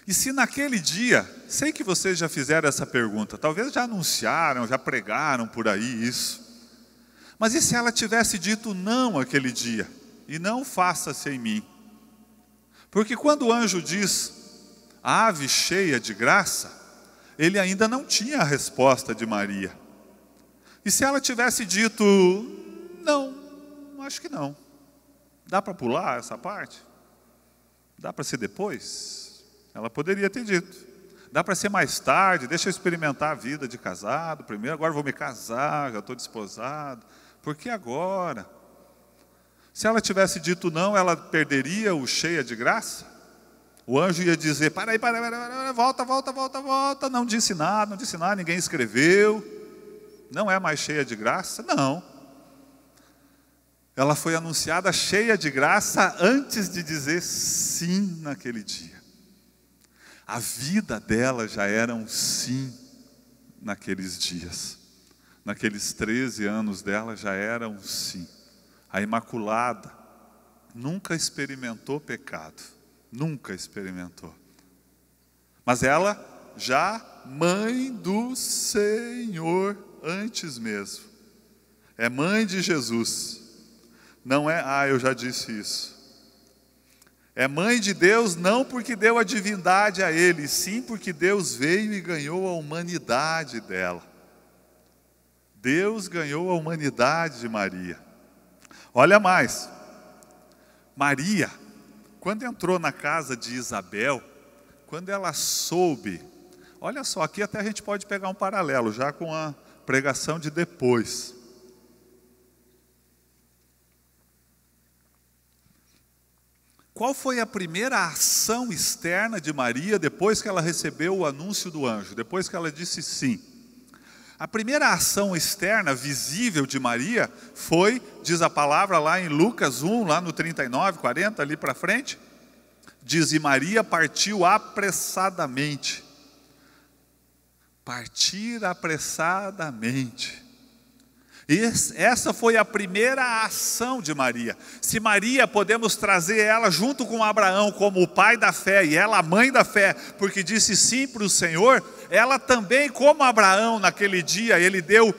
A: e se naquele dia, sei que vocês já fizeram essa pergunta, talvez já anunciaram, já pregaram por aí isso, mas e se ela tivesse dito não aquele dia, e não faça-se em mim? Porque quando o anjo diz, ave cheia de graça, ele ainda não tinha a resposta de Maria. E se ela tivesse dito, não, acho que não. Dá para pular essa parte? Dá para ser depois? Ela poderia ter dito. Dá para ser mais tarde, deixa eu experimentar a vida de casado primeiro, agora vou me casar, já estou desposado. Por que agora? Se ela tivesse dito não, ela perderia o cheia de graça? O anjo ia dizer, para aí, volta, não disse nada, ninguém escreveu, não é mais cheia de graça? Não. Ela foi anunciada cheia de graça antes de dizer sim naquele dia. A vida dela já era um sim naqueles dias. Naqueles 13 anos dela já era um sim. A Imaculada nunca experimentou pecado. Nunca experimentou. Mas ela já mãe do Senhor antes mesmo. É mãe de Jesus. Não é, eu já disse isso. É mãe de Deus não porque deu a divindade a ele, sim porque Deus veio e ganhou a humanidade dela. Deus ganhou a humanidade de Maria. Olha mais. Maria, quando entrou na casa de Isabel, quando ela soube, olha só, aqui até a gente pode pegar um paralelo, já com a pregação de depois. Qual foi a primeira ação externa de Maria depois que ela recebeu o anúncio do anjo, depois que ela disse sim? A primeira ação externa, visível de Maria, foi, diz a palavra lá em Lucas 1, lá no 39, 40, ali para frente, diz, e Maria partiu apressadamente. Partir apressadamente. Essa foi a primeira ação de Maria. Se Maria, podemos trazer ela junto com Abraão como o pai da fé e ela a mãe da fé, porque disse sim para o Senhor, ela também, como Abraão naquele dia, ele deu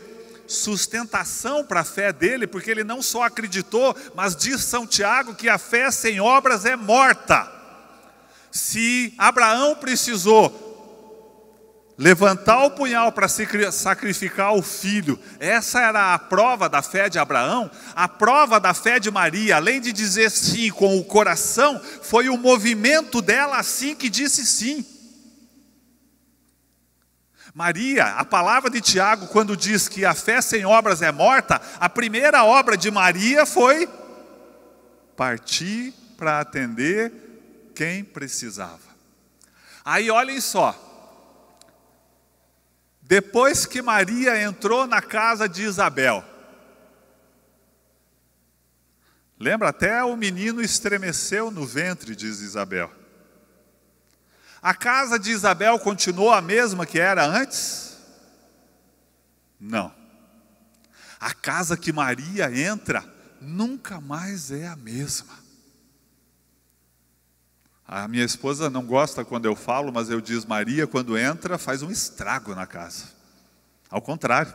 A: sustentação para a fé dele, porque ele não só acreditou, mas diz São Tiago que a fé sem obras é morta. Se Abraão precisou levantar o punhal para sacrificar o filho, essa era a prova da fé de Abraão. A prova da fé de Maria, além de dizer sim com o coração, foi o movimento dela assim que disse sim. Maria, a palavra de Tiago, quando diz que a fé sem obras é morta, a primeira obra de Maria foi partir para atender quem precisava. Aí olhem só, depois que Maria entrou na casa de Isabel, lembra, até o menino estremeceu no ventre, diz Isabel. A casa de Isabel continuou a mesma que era antes? Não. A casa que Maria entra nunca mais é a mesma. A minha esposa não gosta quando eu falo, mas eu diz, Maria quando entra faz um estrago na casa. Ao contrário.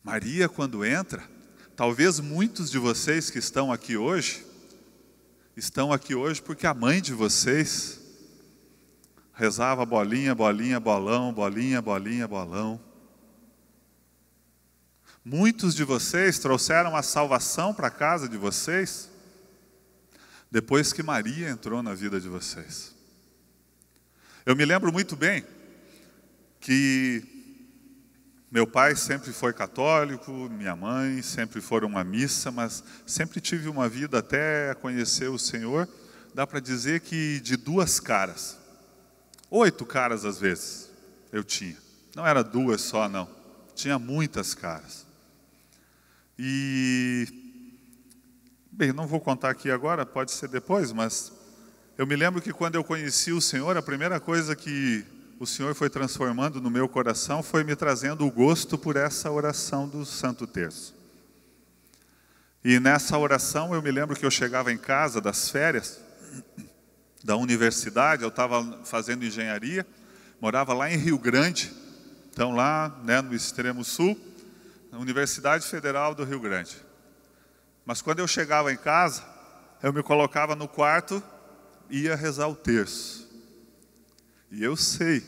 A: Maria, quando entra, talvez muitos de vocês que estão aqui hoje porque a mãe de vocês rezava bolinha, bolinha, bolão, bolinha, bolinha, bolão. Muitos de vocês trouxeram a salvação para a casa de vocês depois que Maria entrou na vida de vocês. Eu me lembro muito bem que meu pai sempre foi católico, minha mãe sempre foram à missa, mas sempre tive uma vida até conhecer o Senhor, dá para dizer que de 2 caras. 8 caras às vezes eu tinha. Não era 2 só, não. Tinha muitas caras. E, bem, não vou contar aqui agora, pode ser depois, mas eu me lembro que quando eu conheci o Senhor, a primeira coisa que o Senhor foi transformando no meu coração foi me trazendo o gosto por essa oração do Santo Terço. E nessa oração eu me lembro que eu chegava em casa das férias da universidade, eu estava fazendo engenharia, morava lá em Rio Grande, então lá, né, no extremo sul, na Universidade Federal do Rio Grande. Mas quando eu chegava em casa, eu me colocava no quarto e ia rezar o terço. E eu sei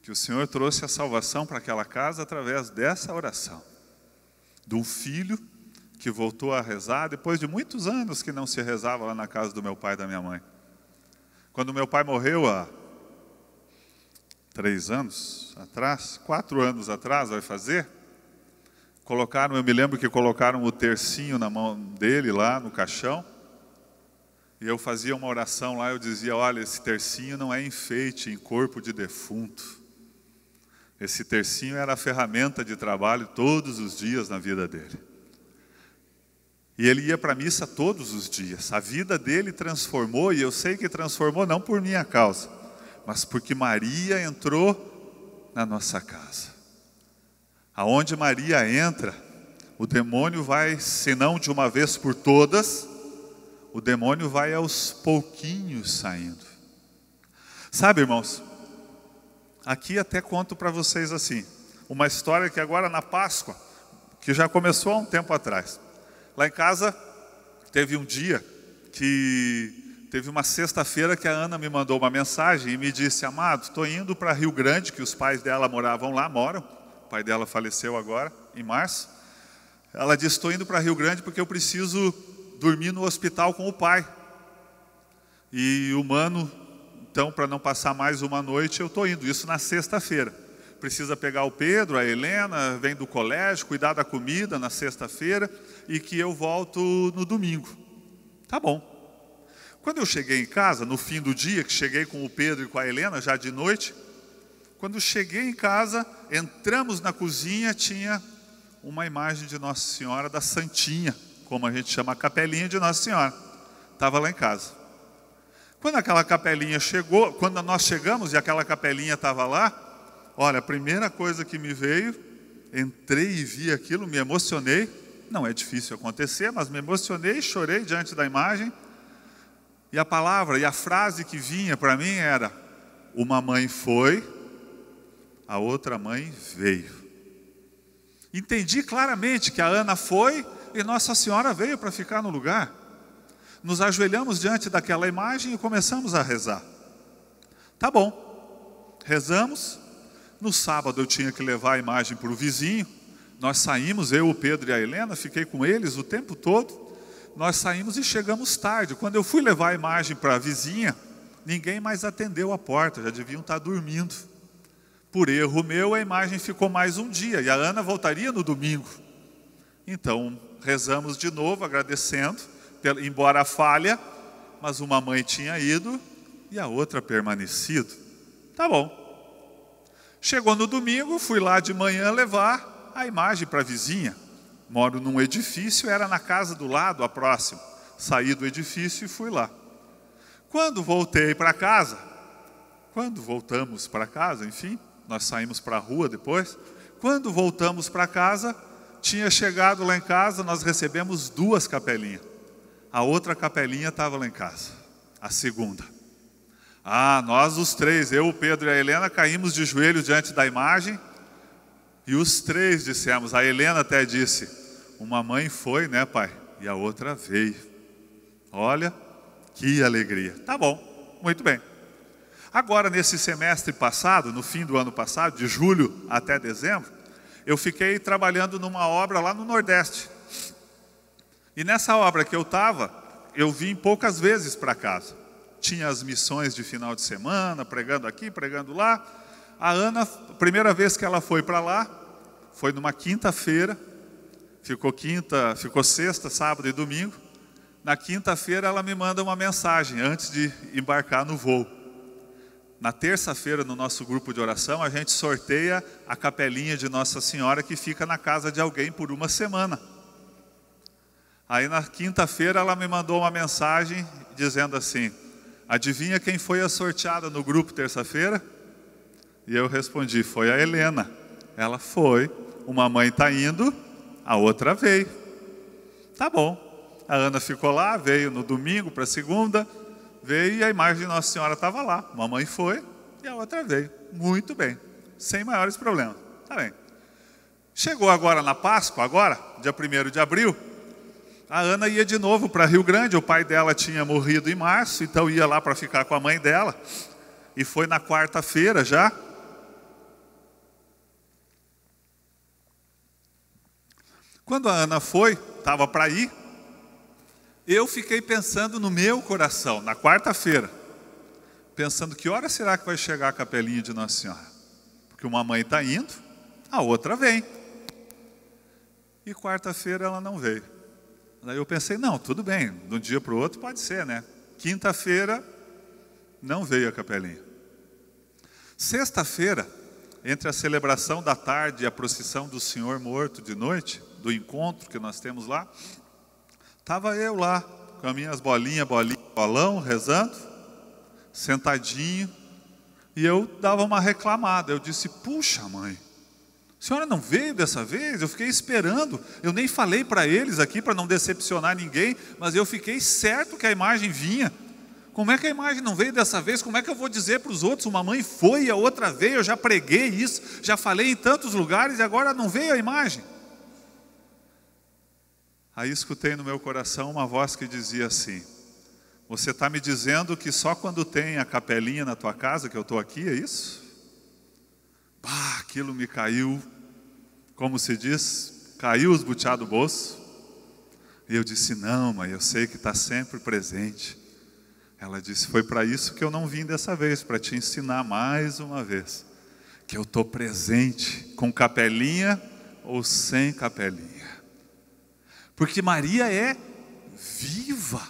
A: que o Senhor trouxe a salvação para aquela casa através dessa oração. De um filho que voltou a rezar depois de muitos anos que não se rezava lá na casa do meu pai e da minha mãe. Quando meu pai morreu há 3 anos atrás, 4 anos atrás vai fazer, eu me lembro que colocaram o tercinho na mão dele lá no caixão, e eu fazia uma oração lá, eu dizia, olha, esse tercinho não é enfeite em corpo de defunto. Esse tercinho era a ferramenta de trabalho todos os dias na vida dele. E ele ia para a missa todos os dias. A vida dele transformou, e eu sei que transformou não por minha causa, mas porque Maria entrou na nossa casa. Aonde Maria entra, o demônio vai, se não de uma vez por todas, o demônio vai aos pouquinhos saindo. Sabe, irmãos, aqui até conto para vocês assim, uma história que agora na Páscoa, que já começou há um tempo atrás. Lá em casa, teve um dia que teve uma sexta-feira que a Ana me mandou uma mensagem e me disse, amado, estou indo para Rio Grande, que os pais dela moram, o pai dela faleceu agora, em março. Ela disse, estou indo para Rio Grande porque eu preciso dormir no hospital com o pai. E o mano, então, para não passar mais uma noite, eu estou indo, isso na sexta-feira. Precisa pegar o Pedro, a Helena, vem do colégio, cuidar da comida na sexta-feira, e que eu volto no domingo. Tá bom. Quando eu cheguei em casa, no fim do dia, que cheguei com o Pedro e com a Helena, já de noite, quando cheguei em casa, entramos na cozinha, tinha uma imagem de Nossa Senhora da Santinha, como a gente chama a capelinha de Nossa Senhora. Estava lá em casa. Quando aquela capelinha chegou, quando nós chegamos e aquela capelinha estava lá, olha, a primeira coisa que me veio, entrei e vi aquilo, me emocionei. Não é difícil acontecer, mas me emocionei, chorei diante da imagem. E a palavra e a frase que vinha para mim era, uma mãe foi, a outra mãe veio. Entendi claramente que a Ana foi e Nossa Senhora veio para ficar no lugar. Nos ajoelhamos diante daquela imagem e começamos a rezar. Tá bom, rezamos. No sábado eu tinha que levar a imagem para o vizinho. Nós saímos, eu, o Pedro e a Helena, fiquei com eles o tempo todo. Nós saímos e chegamos tarde. Quando eu fui levar a imagem para a vizinha, ninguém mais atendeu a porta, já deviam estar dormindo. Por erro meu, a imagem ficou mais um dia, e a Ana voltaria no domingo. Então, rezamos de novo, agradecendo, embora a falha, mas uma mãe tinha ido e a outra permanecido. Tá bom. Chegou no domingo, fui lá de manhã levar a imagem para a vizinha. Moro num edifício, era na casa do lado, a próxima. Saí do edifício e fui lá. Quando voltei para casa, quando voltamos para casa, enfim, nós saímos para a rua depois. Quando voltamos para casa, tinha chegado lá em casa, nós recebemos 2 capelinhas. A outra capelinha estava lá em casa, a segunda. Nós os três, eu, o Pedro e a Helena, caímos de joelhos diante da imagem e os três dissemos. A Helena até disse: uma mãe foi, né, pai? E a outra veio. Olha, que alegria. Tá bom, muito bem. Agora, nesse semestre passado, no fim do ano passado, de julho até dezembro, eu fiquei trabalhando numa obra lá no Nordeste. E nessa obra que eu estava, eu vim poucas vezes para casa. Tinha as missões de final de semana, pregando aqui, pregando lá. A Ana, a primeira vez que ela foi para lá, foi numa quinta-feira. Ficou sexta, sábado e domingo. Na quinta-feira ela me manda uma mensagem antes de embarcar no voo. Na terça-feira, no nosso grupo de oração, a gente sorteia a capelinha de Nossa Senhora que fica na casa de alguém por uma semana. Aí na quinta-feira ela me mandou uma mensagem dizendo assim: adivinha quem foi a sorteada no grupo terça-feira? E eu respondi: foi a Helena. Ela foi, uma mãe está indo, a outra veio. Tá bom. A Ana ficou lá, veio no domingo para segunda, veio e a imagem de Nossa Senhora estava lá. Uma mãe foi e a outra veio. Muito bem, sem maiores problemas. Tá bem. Chegou agora na Páscoa, dia 1º de abril, a Ana ia de novo para Rio Grande. O pai dela tinha morrido em março, então ia lá para ficar com a mãe dela. E foi na quarta-feira já. Quando a Ana foi, estava para ir, eu fiquei pensando no meu coração, na quarta-feira, pensando que hora será que vai chegar a capelinha de Nossa Senhora? Porque uma mãe está indo, a outra vem. E quarta-feira ela não veio. Daí eu pensei, não, tudo bem, de um dia para o outro pode ser, né? Quinta-feira não veio a capelinha. Sexta-feira, entre a celebração da tarde e a procissão do Senhor morto de noite, do encontro que nós temos lá, estava eu lá, com as minhas bolão, rezando, sentadinho, e eu dava uma reclamada. Eu disse: puxa, mãe, a senhora não veio dessa vez? Eu fiquei esperando, eu nem falei para eles aqui para não decepcionar ninguém, mas eu fiquei certo que a imagem vinha. Como é que a imagem não veio dessa vez? Como é que eu vou dizer para os outros, uma mãe foi e a outra veio? Eu já preguei isso, já falei em tantos lugares e agora não veio a imagem. Aí escutei no meu coração uma voz que dizia assim: você está me dizendo que só quando tem a capelinha na tua casa que eu estou aqui, é isso? Aquilo me caiu, como se diz, caiu os butiá do bolso. E eu disse: não, mãe, eu sei que está sempre presente. Ela disse: foi para isso que eu não vim dessa vez, para te ensinar mais uma vez, que eu estou presente, com capelinha ou sem capelinha. Porque Maria é viva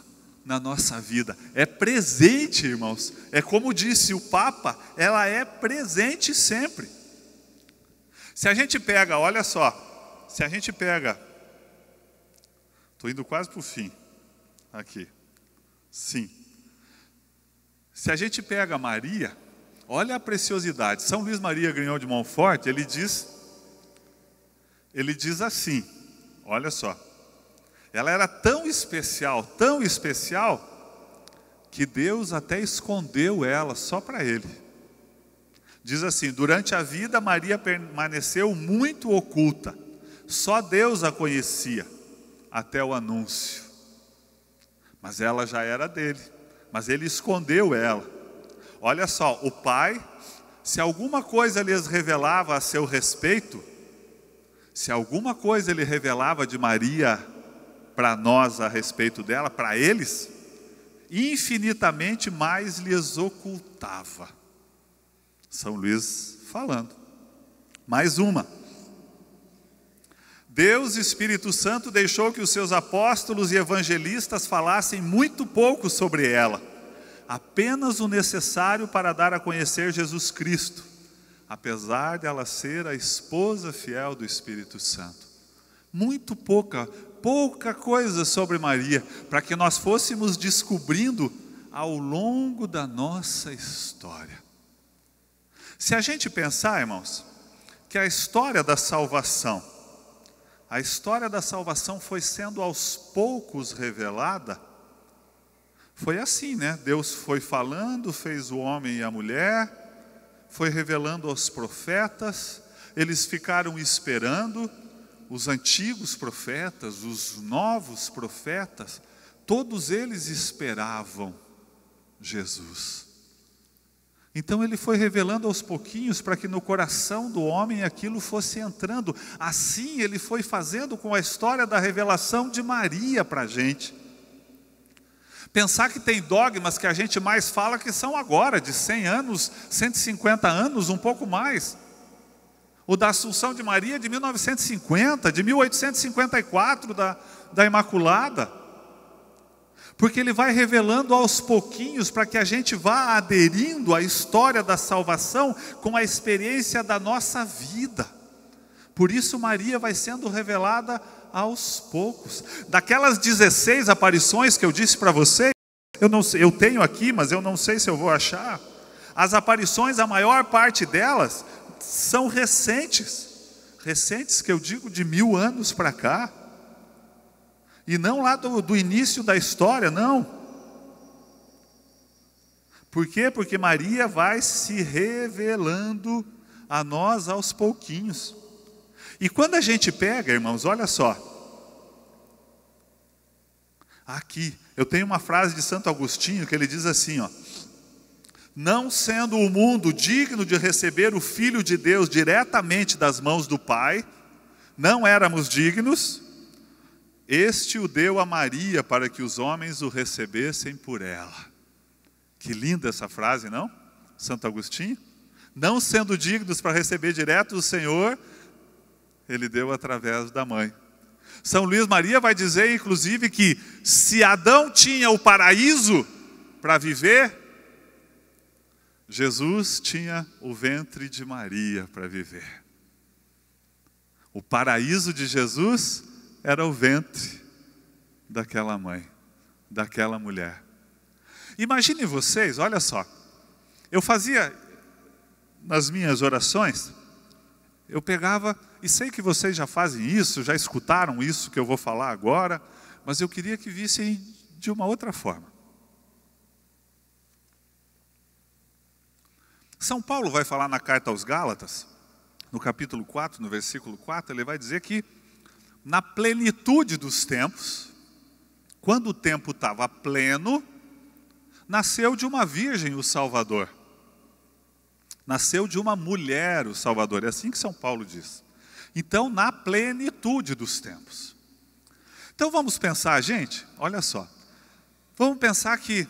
A: na nossa vida, é presente, irmãos. É como disse o Papa, ela é presente sempre. Se a gente pega, olha só, se a gente pega, estou indo quase para o fim, aqui, sim. Se a gente pega Maria, olha a preciosidade. São Luís Maria Grignon de Montfort, ele diz assim, olha só. Ela era tão especial, que Deus até escondeu ela só para ele. Diz assim: durante a vida Maria permaneceu muito oculta. Só Deus a conhecia até o anúncio. Mas ela já era dele. Mas ele escondeu ela. Olha só, o pai, se alguma coisa lhes revelava a seu respeito, se alguma coisa ele revelava de Maria para nós a respeito dela, para eles, infinitamente mais lhes ocultava. São Luís falando. Mais uma. Deus, Espírito Santo, deixou que os seus apóstolos e evangelistas falassem muito pouco sobre ela, apenas o necessário para dar a conhecer Jesus Cristo, apesar de ela ser a esposa fiel do Espírito Santo. Muito pouca coisa sobre Maria, para que nós fôssemos descobrindo ao longo da nossa história. Se a gente pensar, irmãos, que a história da salvação foi sendo aos poucos revelada, foi assim, né? Deus foi falando, fez o homem e a mulher, foi revelando aos profetas, eles ficaram esperando, os antigos profetas, os novos profetas, todos eles esperavam Jesus. Então ele foi revelando aos pouquinhos para que no coração do homem aquilo fosse entrando. Assim ele foi fazendo com a história da revelação de Maria para a gente. Pensar que tem dogmas que a gente mais fala que são agora, de 100 anos, 150 anos, um pouco mais. O da Assunção de Maria de 1950, de 1854, da Imaculada. Porque ele vai revelando aos pouquinhos para que a gente vá aderindo à história da salvação com a experiência da nossa vida. Por isso Maria vai sendo revelada aos poucos. Daquelas 16 aparições que eu disse para vocês, eu tenho aqui, mas eu não sei se eu vou achar. As aparições, a maior parte delas, são recentes. Recentes que eu digo de 1000 anos para cá. E não lá do início da história, não. Por quê? Porque Maria vai se revelando a nós aos pouquinhos. E quando a gente pega, irmãos, olha só. Aqui, eu tenho uma frase de Santo Agostinho que ele diz assim, ó. Não sendo o mundo digno de receber o Filho de Deus diretamente das mãos do Pai, não éramos dignos, este o deu a Maria para que os homens o recebessem por ela. Que linda essa frase, não? Santo Agostinho. Não sendo dignos para receber direto do Senhor, ele deu através da mãe. São Luís Maria vai dizer, inclusive, que se Adão tinha o paraíso para viver, Jesus tinha o ventre de Maria para viver. O paraíso de Jesus era o ventre daquela mãe, daquela mulher. Imaginem vocês, olha só. Eu fazia, nas minhas orações, eu pegava, e sei que vocês já fazem isso, já escutaram isso que eu vou falar agora, mas eu queria que vissem de uma outra forma. São Paulo vai falar na carta aos Gálatas, no capítulo 4, no versículo 4, ele vai dizer que na plenitude dos tempos, quando o tempo estava pleno, nasceu de uma virgem o Salvador. Nasceu de uma mulher o Salvador, é assim que São Paulo diz. Então, na plenitude dos tempos. Então vamos pensar, gente, olha só. Vamos pensar que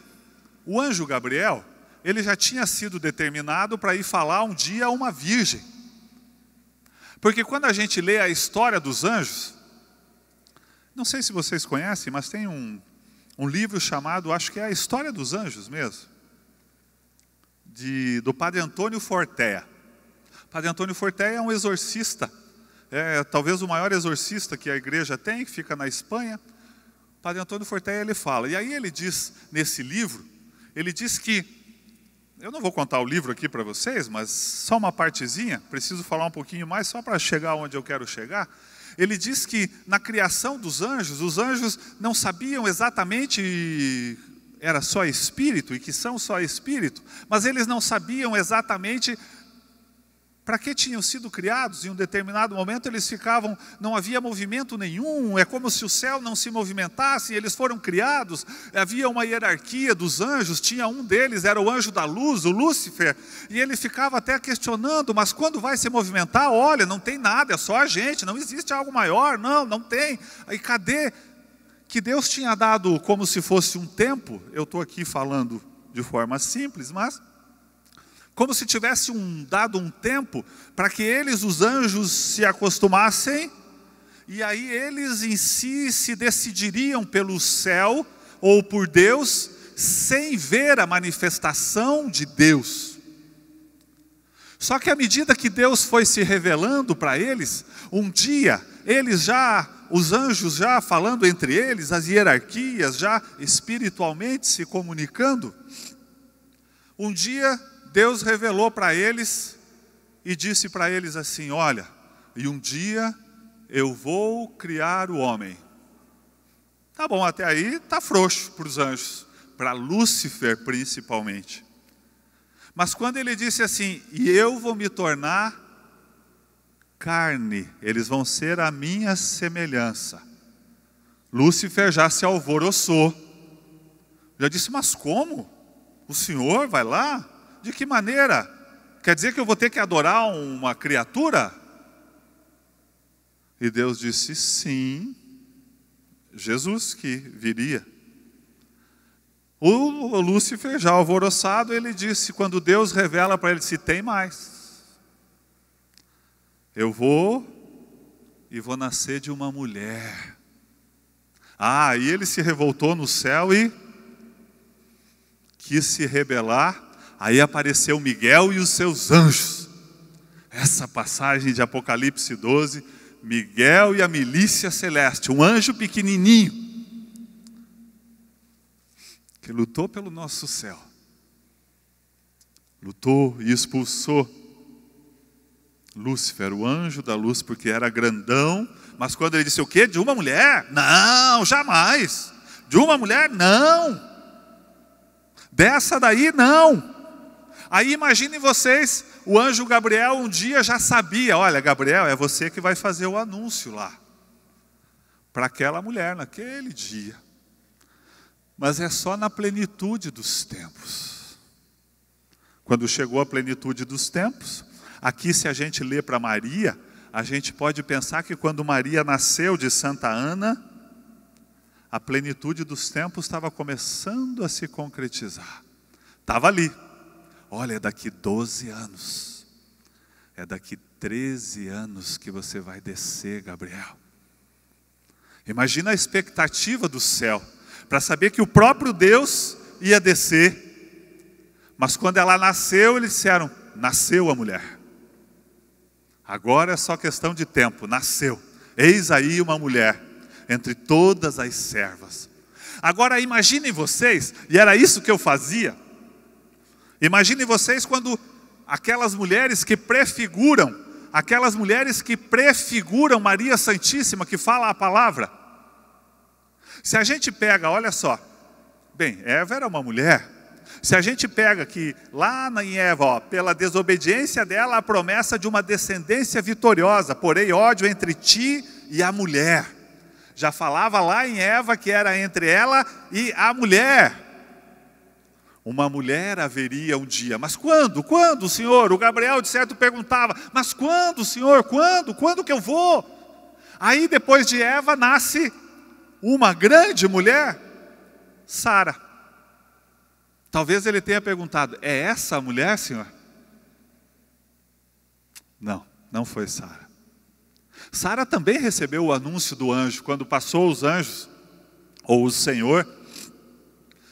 A: o anjo Gabriel, ele já tinha sido determinado para ir falar um dia a uma virgem. Porque quando a gente lê a história dos anjos, não sei se vocês conhecem, mas tem um livro chamado, acho que é a História dos Anjos mesmo, do Padre Antônio Fortea. Padre Antônio Fortea é um exorcista, talvez o maior exorcista que a igreja tem, que fica na Espanha. Padre Antônio Fortea, ele fala, e aí ele diz nesse livro, ele diz que, eu não vou contar o livro aqui para vocês, mas só uma partezinha, preciso falar um pouquinho mais, só para chegar onde eu quero chegar. Ele diz que na criação dos anjos, os anjos não sabiam exatamente, era só espírito, e que são só espírito, mas eles não sabiam exatamente para que tinham sido criados. Em um determinado momento eles ficavam, não havia movimento nenhum, é como se o céu não se movimentasse, eles foram criados, havia uma hierarquia dos anjos, tinha um deles, era o anjo da luz, o Lúcifer, e ele ficava até questionando, mas quando vai se movimentar, olha, não tem nada, é só a gente, não existe algo maior, não tem, aí cadê? Que Deus tinha dado como se fosse um tempo, eu estou aqui falando de forma simples, mas como se tivesse dado um tempo para que eles, os anjos, se acostumassem, e aí eles em si se decidiriam pelo céu ou por Deus, sem ver a manifestação de Deus. Só que à medida que Deus foi se revelando para eles, um dia, os anjos já falando entre eles, as hierarquias já espiritualmente se comunicando, um dia Deus revelou para eles e disse para eles assim, olha, e um dia eu vou criar o homem. Tá bom, até aí tá frouxo para os anjos. para Lúcifer principalmente. Mas quando ele disse assim, e eu vou me tornar carne, eles vão ser a minha semelhança. Lúcifer já se alvoroçou. Já disse, mas como? O Senhor vai lá? De que maneira? Quer dizer que eu vou ter que adorar uma criatura? E Deus disse, sim, Jesus que viria. O Lúcifer, já alvoroçado, ele disse, quando Deus revela para ele, se tem mais. Eu vou nascer de uma mulher. Aí ele se revoltou no céu e quis se rebelar. Aí apareceu Miguel e os seus anjos. Essa passagem de Apocalipse 12, Miguel e a milícia celeste, um anjo pequenininho, que lutou pelo nosso céu. Lutou e expulsou Lúcifer, o anjo da luz, porque era grandão. Mas quando ele disse o quê? De uma mulher? Não, jamais. De uma mulher? Não. Dessa daí, não. Aí imaginem vocês, o anjo Gabriel um dia já sabia, olha, Gabriel, é você que vai fazer o anúncio lá, para aquela mulher, naquele dia. Mas é só na plenitude dos tempos. Quando chegou a plenitude dos tempos, aqui se a gente lê para Maria, a gente pode pensar que quando Maria nasceu de Santa Ana, a plenitude dos tempos estava começando a se concretizar. Estava ali. Olha, é daqui 12 anos. É daqui 13 anos que você vai descer, Gabriel. Imagina a expectativa do céu, para saber que o próprio Deus ia descer. Mas quando ela nasceu, eles disseram, nasceu a mulher. Agora é só questão de tempo, nasceu. Eis aí uma mulher, entre todas as servas. Agora imaginem vocês, e era isso que eu fazia. Imaginem vocês quando aquelas mulheres que prefiguram Maria Santíssima, que fala a palavra. Se a gente pega, olha só, bem, Eva era uma mulher. Se a gente pega que lá em Eva, ó, pela desobediência dela, a promessa de uma descendência vitoriosa, porém ódio entre ti e a mulher. Já falava lá em Eva que era entre ela e a mulher. Uma mulher haveria um dia. Mas quando? Quando, Senhor? O Gabriel de certo perguntava, mas quando, Senhor? Quando? Quando que eu vou? Aí depois de Eva nasce uma grande mulher, Sara. Talvez ele tenha perguntado, é essa a mulher, Senhor? Não, não foi Sara. Sara também recebeu o anúncio do anjo, quando passou os anjos, ou o Senhor,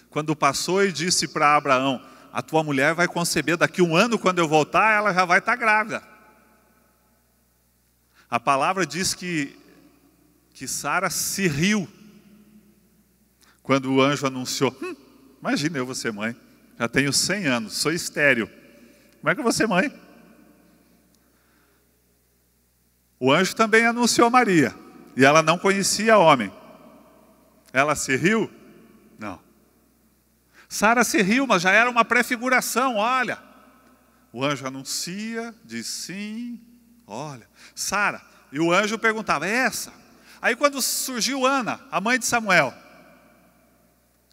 A: quando passou e disse para Abraão, a tua mulher vai conceber daqui 1 ano, quando eu voltar, ela já vai estar grávida. A palavra diz que Sara se riu, quando o anjo anunciou, imagina eu vou ser mãe, já tenho 100 anos, sou estéril, como é que eu vou ser mãe? O anjo também anunciou Maria, e ela não conhecia homem. Ela se riu? Não. Sara se riu, mas já era uma prefiguração, olha. O anjo anuncia, diz sim, olha. Sara, e o anjo perguntava, é essa? Aí quando surgiu Ana, a mãe de Samuel.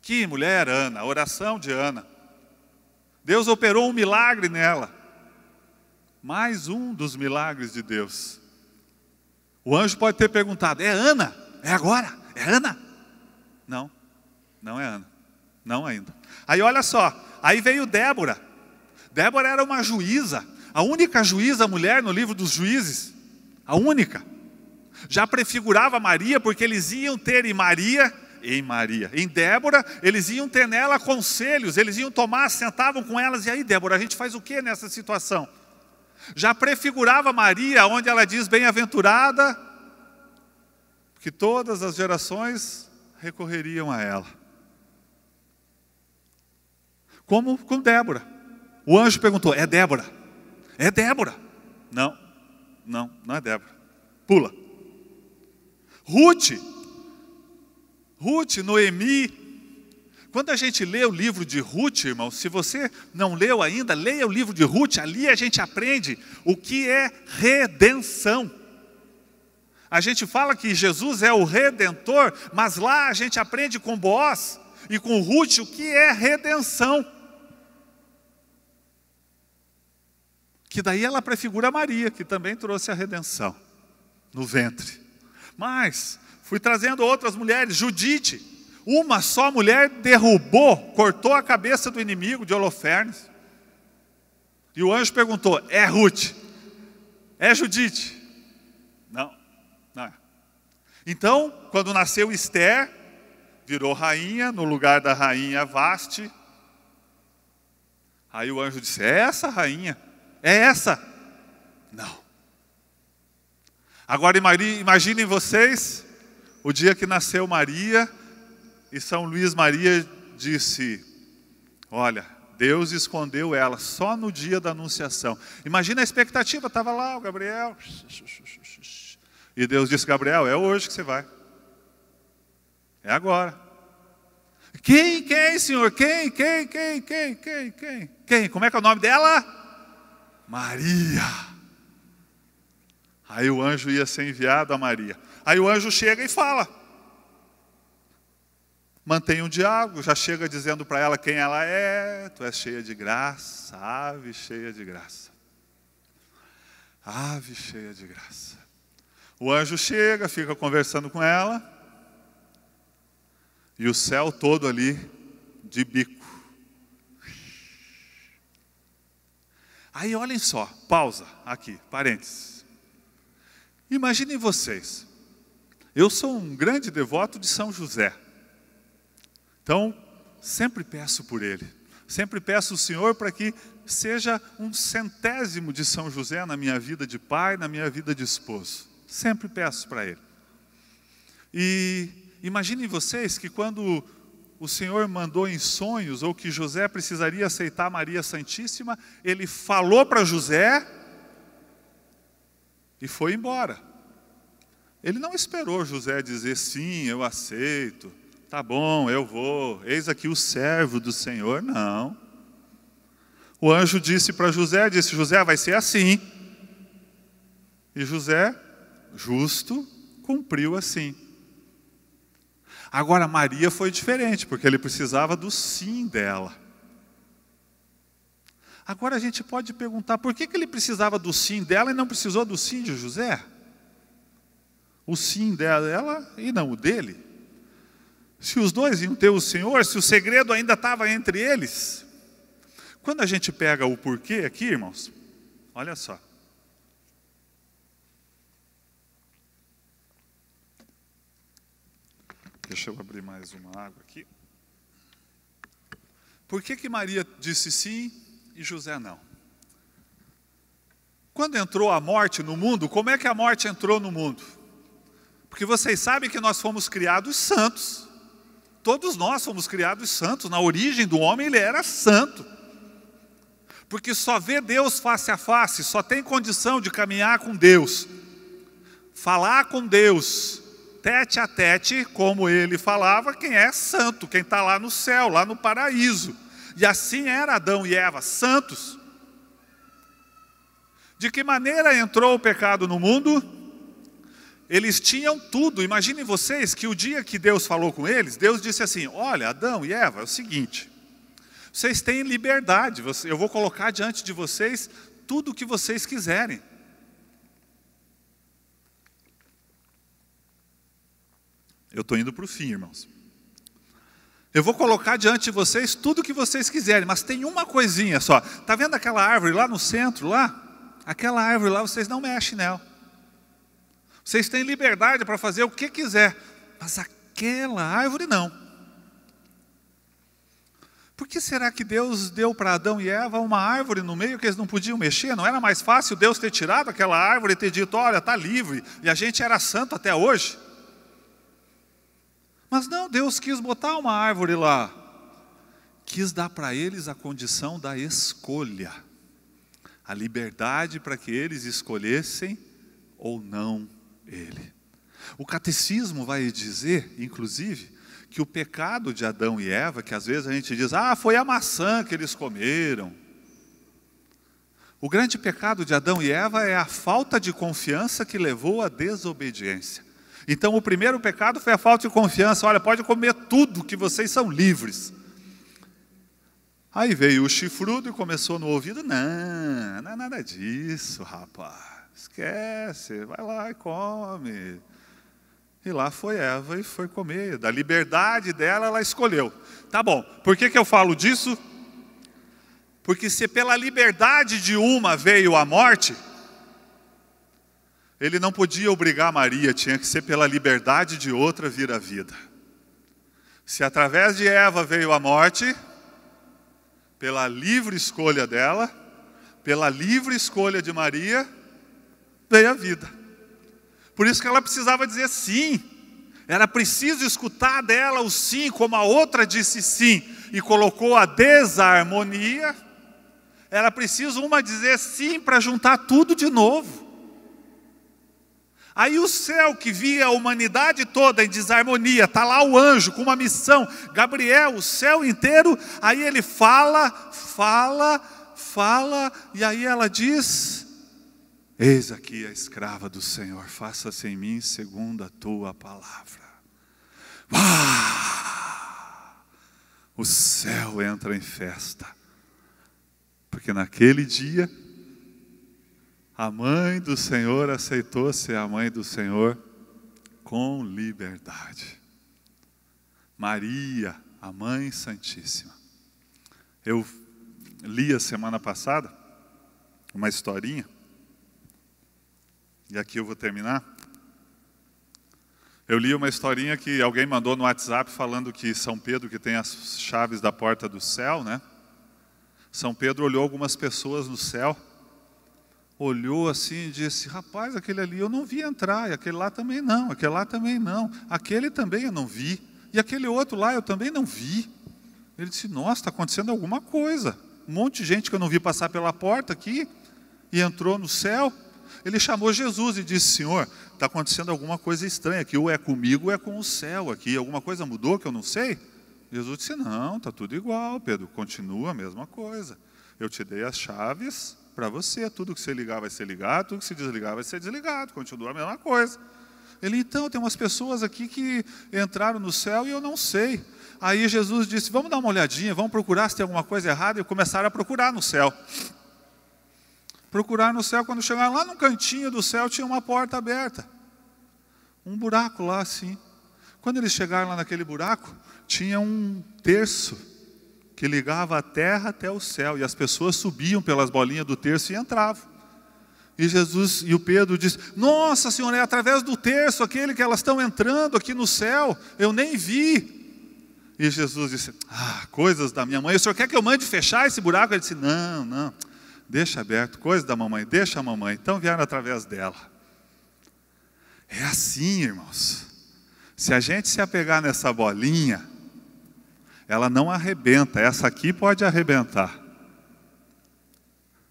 A: Que mulher, Ana, a oração de Ana. Deus operou um milagre nela. Mais um dos milagres de Deus. O anjo pode ter perguntado, é Ana? É agora? É Ana? Não, não é Ana. Não ainda. Aí olha só, aí veio Débora. Débora era uma juíza, a única juíza mulher no livro dos Juízes. A única. Já prefigurava Maria, porque eles iam ter em Débora, eles iam ter nela conselhos, eles iam tomar, sentavam com elas, e aí Débora, a gente faz o que nessa situação? Já prefigurava Maria, onde ela diz, bem-aventurada, que todas as gerações recorreriam a ela. Como com Débora. O anjo perguntou, é Débora? É Débora? Não, não é Débora. Pula. Ruth, Noemi, Quando a gente lê o livro de Ruth, irmão, se você não leu ainda, leia o livro de Ruth, ali a gente aprende o que é redenção. A gente fala que Jesus é o Redentor, mas lá a gente aprende com Boaz e com Ruth o que é redenção. Que daí ela prefigura Maria, que também trouxe a redenção no ventre. Mas fui trazendo outras mulheres, Judite. Uma só mulher derrubou, cortou a cabeça do inimigo de Holofernes. E o anjo perguntou: é Ruth? É Judite? Não, não é. Então, quando nasceu Esther, virou rainha, no lugar da rainha Vaste. Aí o anjo disse: é essa rainha? É essa? Não. Agora imaginem vocês, o dia que nasceu Maria, e São Luís Maria disse: olha, Deus escondeu ela só no dia da anunciação. Imagina a expectativa, estava lá o Gabriel. E Deus disse: Gabriel, é hoje que você vai. É agora. Quem, Senhor? Quem? Como é que é o nome dela? Maria. Aí o anjo ia ser enviado a Maria. Aí o anjo chega e fala. Mantém um diálogo, já chega dizendo para ela quem ela é. Tu és cheia de graça, ave cheia de graça. Ave cheia de graça. O anjo chega, fica conversando com ela. E o céu todo ali de bico. Aí olhem só, pausa aqui, parênteses. Imaginem vocês, eu sou um grande devoto de São José. Então, sempre peço por ele. Sempre peço ao Senhor para que seja um centésimo de São José na minha vida de pai, na minha vida de esposo. Sempre peço para ele. E imaginem vocês que quando o Senhor mandou em sonhos, ou que José precisaria aceitar Maria Santíssima, ele falou para José e foi embora. Ele não esperou José dizer: sim, eu aceito. Tá bom, eu vou, eis aqui o servo do Senhor. Não. O anjo disse para José, José, vai ser assim. E José, justo, cumpriu assim. Agora Maria foi diferente, porque ele precisava do sim dela. Agora a gente pode perguntar, por que ele precisava do sim dela e não precisou do sim de José? O sim dela e não o dele? Se os dois iam ter o Senhor, se o segredo ainda estava entre eles. Quando a gente pega o porquê aqui, irmãos, olha só. Deixa eu abrir mais uma água aqui. Por que Maria disse sim e José não? Quando entrou a morte no mundo, como é que a morte entrou no mundo? Porque vocês sabem que nós fomos criados santos. Todos nós fomos criados santos. Na origem do homem ele era santo. Porque só vê Deus face a face, só tem condição de caminhar com Deus, falar com Deus, tete a tete, como ele falava, quem é santo, quem está lá no céu, lá no paraíso. E assim era Adão e Eva, santos. De que maneira entrou o pecado no mundo? Eles tinham tudo. Imaginem vocês que o dia que Deus falou com eles, Deus disse assim: olha, Adão e Eva, é o seguinte, vocês têm liberdade, eu vou colocar diante de vocês tudo o que vocês quiserem. Eu estou indo para o fim, irmãos. Eu vou colocar diante de vocês tudo o que vocês quiserem, mas tem uma coisinha só. Está vendo aquela árvore lá no centro, lá? Aquela árvore lá, vocês não mexem nela. Vocês têm liberdade para fazer o que quiser, mas aquela árvore não. Por que será que Deus deu para Adão e Eva uma árvore no meio que eles não podiam mexer? Não era mais fácil Deus ter tirado aquela árvore e ter dito: olha, está livre, e a gente era santo até hoje? Mas não, Deus quis botar uma árvore lá. Quis dar para eles a condição da escolha. A liberdade para que eles escolhessem ou não ele. O catecismo vai dizer, inclusive, que o pecado de Adão e Eva, que às vezes a gente diz, foi a maçã que eles comeram. O grande pecado de Adão e Eva é a falta de confiança que levou à desobediência. Então o primeiro pecado foi a falta de confiança. Olha, pode comer tudo que vocês são livres. Aí veio o chifrudo e começou no ouvido, não é nada disso, rapaz. Esquece, vai lá e come. E lá foi Eva e foi comer. Da liberdade dela, ela escolheu. Tá bom, por que eu falo disso? Porque se pela liberdade de uma veio a morte, ele não podia obrigar Maria, tinha que ser pela liberdade de outra vir a vida. Se através de Eva veio a morte, pela livre escolha dela, pela livre escolha de Maria, veio a vida. Por isso que ela precisava dizer sim. Era preciso escutar dela o sim, como a outra disse sim, e colocou a desarmonia. Era preciso uma dizer sim para juntar tudo de novo. Aí o céu que via a humanidade toda em desarmonia, está lá o anjo com uma missão, Gabriel, o céu inteiro, aí ele fala, e aí ela diz, eis aqui a escrava do Senhor, faça-se em mim segundo a tua palavra. O céu entra em festa, porque naquele dia, a mãe do Senhor aceitou ser a mãe do Senhor com liberdade. Maria, a Mãe Santíssima. Eu li a semana passada uma historinha, e aqui eu vou terminar. Eu li uma historinha que alguém mandou no WhatsApp falando que São Pedro, que tem as chaves da porta do céu, né? São Pedro olhou algumas pessoas no céu, olhou assim e disse, rapaz, aquele ali eu não vi entrar, e aquele lá também não, aquele lá também não, aquele também eu não vi, e aquele outro lá eu também não vi. Ele disse, nossa, está acontecendo alguma coisa. Um monte de gente que eu não vi passar pela porta aqui, e entrou no céu. Ele chamou Jesus e disse, Senhor, está acontecendo alguma coisa estranha aqui, ou é comigo ou é com o céu aqui, alguma coisa mudou que eu não sei? Jesus disse, não, está tudo igual, Pedro, continua a mesma coisa. Eu te dei as chaves para você, tudo que você ligar vai ser ligado, tudo que se desligar vai ser desligado, continua a mesma coisa. Ele, então, tem umas pessoas aqui que entraram no céu e eu não sei. Aí Jesus disse, vamos dar uma olhadinha, vamos procurar se tem alguma coisa errada, e começaram a procurar no céu. Procurar no céu, quando chegaram lá no cantinho do céu, tinha uma porta aberta. Um buraco lá assim. Quando eles chegaram lá naquele buraco, tinha um terço que ligava a terra até o céu, e as pessoas subiam pelas bolinhas do terço e entravam. E Jesus e o Pedro disse, nossa Senhora, é através do terço aquele que elas estão entrando aqui no céu, eu nem vi. E Jesus disse, coisas da minha mãe, o senhor quer que eu mande fechar esse buraco? Ele disse, não, deixa aberto, coisa da mamãe, deixa a mamãe. Então vieram através dela. É assim, irmãos. Se a gente se apegar nessa bolinha, ela não arrebenta. Essa aqui pode arrebentar,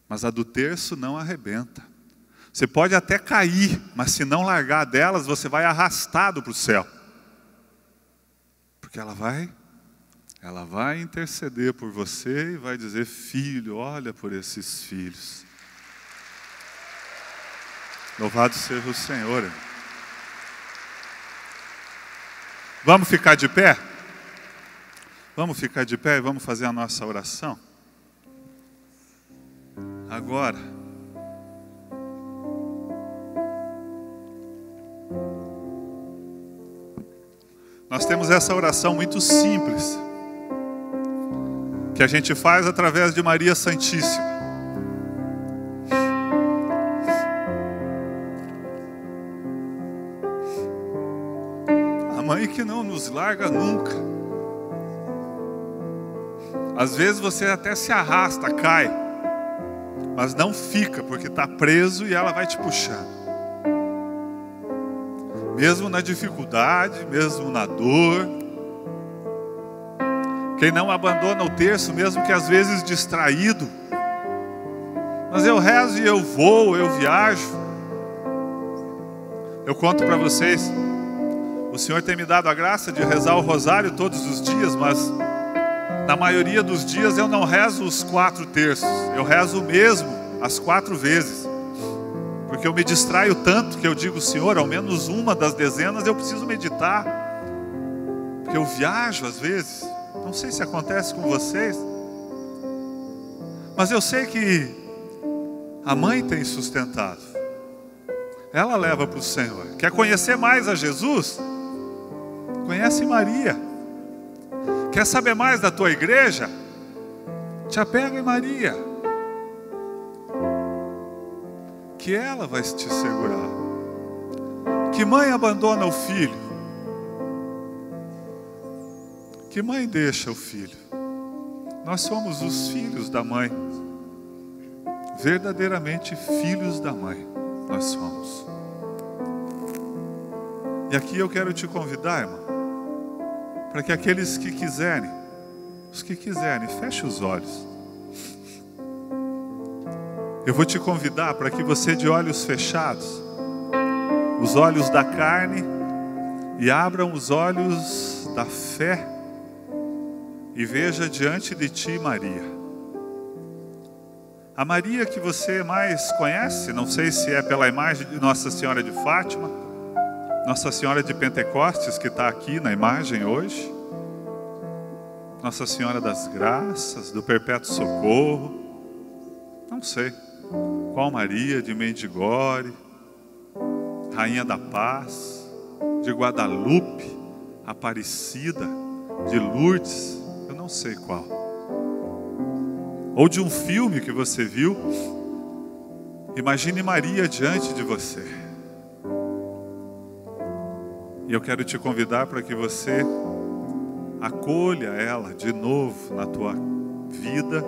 A: mas a do terço não arrebenta. Você pode até cair, mas se não largar delas, você vai arrastado para o céu. Porque ela vai interceder por você e vai dizer, filho, olha por esses filhos. Louvado seja o Senhor. Vamos ficar de pé? Vamos ficar de pé e vamos fazer a nossa oração? Agora, nós temos essa oração muito simples, que a gente faz através de Maria Santíssima. A mãe que não nos larga nunca. Às vezes você até se arrasta, cai, mas não fica, porque está preso e ela vai te puxando. Mesmo na dificuldade, mesmo na dor. Quem não abandona o terço, mesmo que às vezes distraído. Mas eu rezo e eu vou, eu viajo. Eu conto para vocês, O Senhor tem me dado a graça de rezar o rosário todos os dias, mas na maioria dos dias eu não rezo os 4 terços. Eu rezo o mesmo as 4 vezes. Porque eu me distraio tanto que eu digo, Senhor, ao menos uma das dezenas eu preciso meditar. Porque eu viajo às vezes. Não sei se acontece com vocês. Mas eu sei que a mãe tem sustentado. Ela leva para o Senhor. Quer conhecer mais a Jesus? Conhece Maria. Quer saber mais da tua igreja? Te apega em Maria. Que ela vai te segurar. Que mãe abandona o filho? Que mãe deixa o filho? Nós somos os filhos da mãe. Verdadeiramente filhos da mãe. Nós somos. E aqui eu quero te convidar, irmão, para que aqueles que quiserem, os que quiserem, feche os olhos. Eu vou te convidar para que você, de olhos fechados, os olhos da carne, e abram os olhos da fé, e veja diante de ti Maria. A Maria que você mais conhece, não sei se é pela imagem de Nossa Senhora de Fátima, Nossa Senhora de Pentecostes, que está aqui na imagem hoje, Nossa Senhora das Graças, do Perpétuo Socorro, não sei qual Maria, de Mendigore, Rainha da Paz, de Guadalupe, Aparecida, de Lourdes, eu não sei qual. Ou de um filme que você viu. Imagine Maria diante de você. E eu quero te convidar para que você acolha ela de novo na tua vida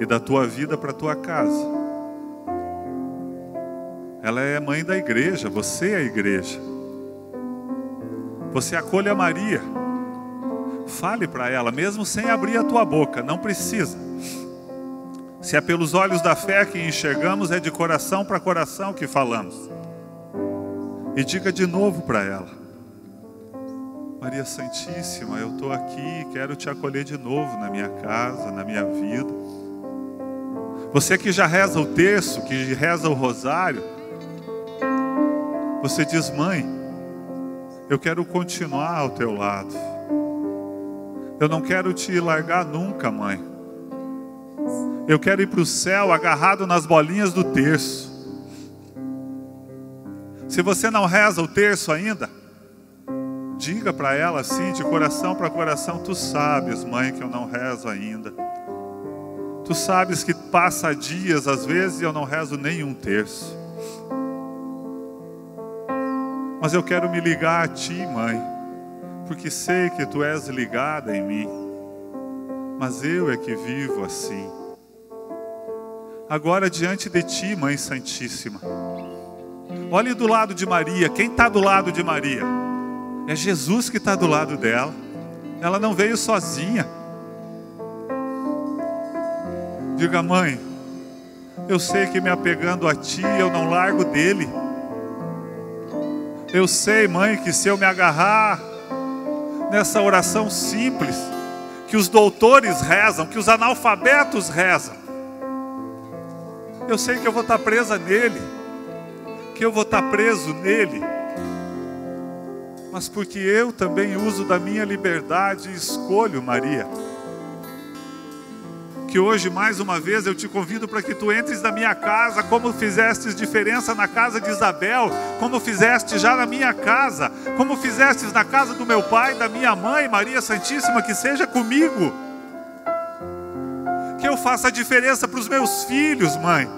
A: e da tua vida para a tua casa. Ela é mãe da igreja, você é a igreja. Você acolha Maria. Fale para ela, mesmo sem abrir a tua boca, não precisa. Se é pelos olhos da fé que enxergamos, é de coração para coração que falamos. E diga de novo para ela: Maria Santíssima, eu estou aqui, quero te acolher de novo na minha casa, na minha vida. Você que já reza o terço, que reza o rosário, você diz: mãe, eu quero continuar ao teu lado. Eu não quero te largar nunca, mãe. Eu quero ir para o céu agarrado nas bolinhas do terço. Se você não reza o terço ainda, diga para ela assim, de coração para coração: tu sabes, mãe, que eu não rezo ainda. Tu sabes que passa dias, às vezes, e eu não rezo nenhum terço. Mas eu quero me ligar a ti, mãe, porque sei que tu és ligada em mim. Mas eu é que vivo assim. Agora diante de ti, Mãe Santíssima, olhe do lado de Maria. Quem está do lado de Maria? É Jesus que está do lado dela. Ela não veio sozinha. Diga: mãe, eu sei que me apegando a ti, eu não largo dele. Eu sei, mãe, que se eu me agarrar nessa oração simples, que os doutores rezam, que os analfabetos rezam, eu sei que eu vou estar presa nele, que eu vou estar preso nele, mas porque eu também uso da minha liberdade e escolho, Maria, que hoje mais uma vez eu te convido para que tu entres na minha casa, como fizestes diferença na casa de Isabel, como fizeste já na minha casa, como fizestes na casa do meu pai, da minha mãe, Maria Santíssima, que seja comigo, que eu faça a diferença para os meus filhos, mãe,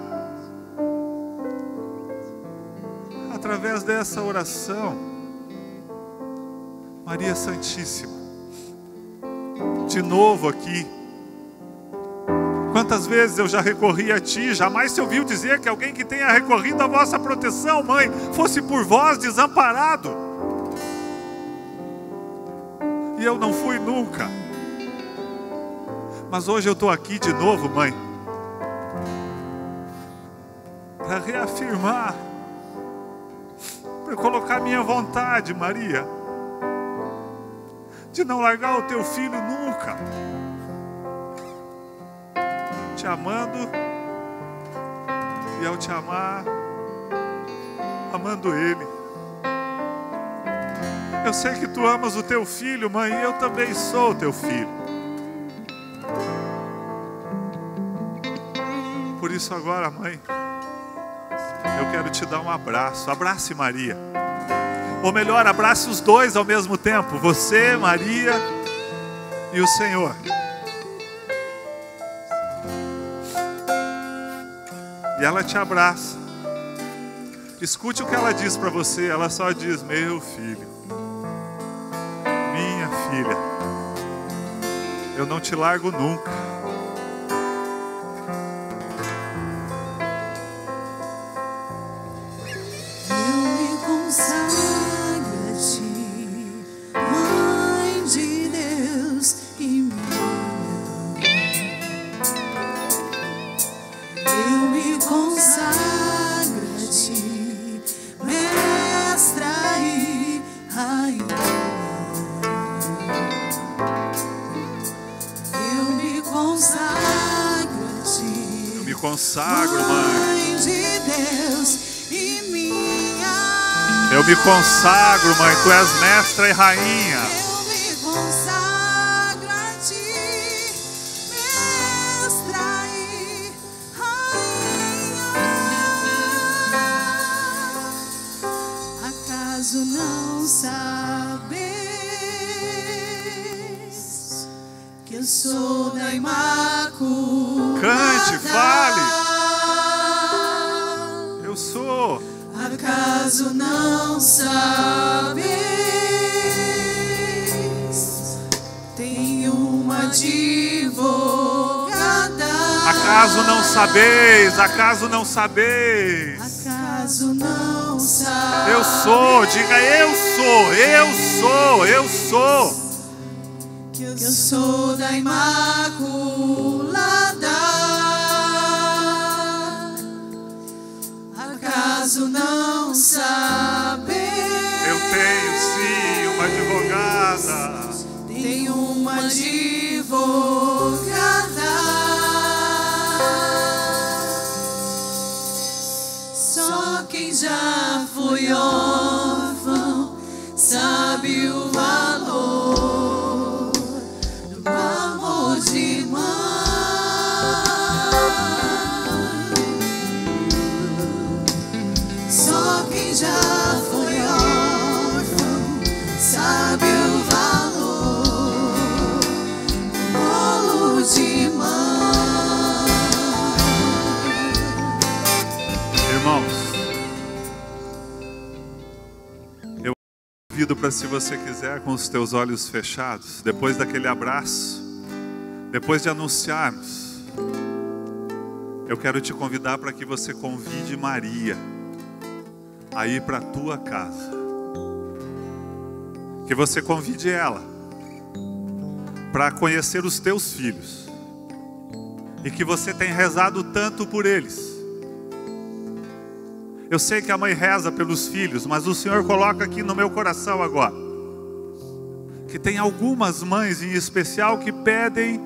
A: através dessa oração. Maria Santíssima, de novo aqui, quantas vezes eu já recorri a ti, jamais se ouviu dizer que alguém que tenha recorrido à vossa proteção, mãe, fosse por vós desamparado. E eu não fui nunca. Mas hoje eu estou aqui de novo, mãe, para reafirmar, quero colocar minha vontade, Maria, de não largar o teu filho nunca, te amando, e ao te amar, amando ele. Eu sei que tu amas o teu filho, mãe, e eu também sou o teu filho. Por isso agora, mãe, eu quero te dar um abraço. Abrace Maria. Ou melhor, abrace os dois ao mesmo tempo. Você, Maria e o Senhor. E ela te abraça. Escute o que ela diz para você. Ela só diz: meu filho, minha filha, eu não te largo nunca. Consagro, mãe de Deus e minha. Eu me consagro, mãe, tu és mestra e rainha. Eu me consagro a ti, mestra e rainha. Acaso não sabes que eu sou da Imaculada? Cante, fale. Eu sou. Acaso não sabes? Tenho uma advogada. Acaso não sabeis? Acaso não sabeis? Acaso não sabeis? Eu sou. Diga: eu sou. Eu sou. Eu sou. Que eu sou da Imaculada. Acaso não saber? Eu tenho sim uma advogada. Tenho uma advogada. Só quem já foi órfão sabe o valor do amor de mãe. Só quem já foi órfão sabe o valor do colo de mãe. Irmãos, eu convido para, se você quiser, com os teus olhos fechados, depois daquele abraço, depois de anunciarmos, eu quero te convidar para que você convide Maria a ir para a tua casa. Que você convide ela para conhecer os teus filhos. E que você tem rezado tanto por eles. Eu sei que a mãe reza pelos filhos, mas o Senhor coloca aqui no meu coração agora que tem algumas mães em especial que pedem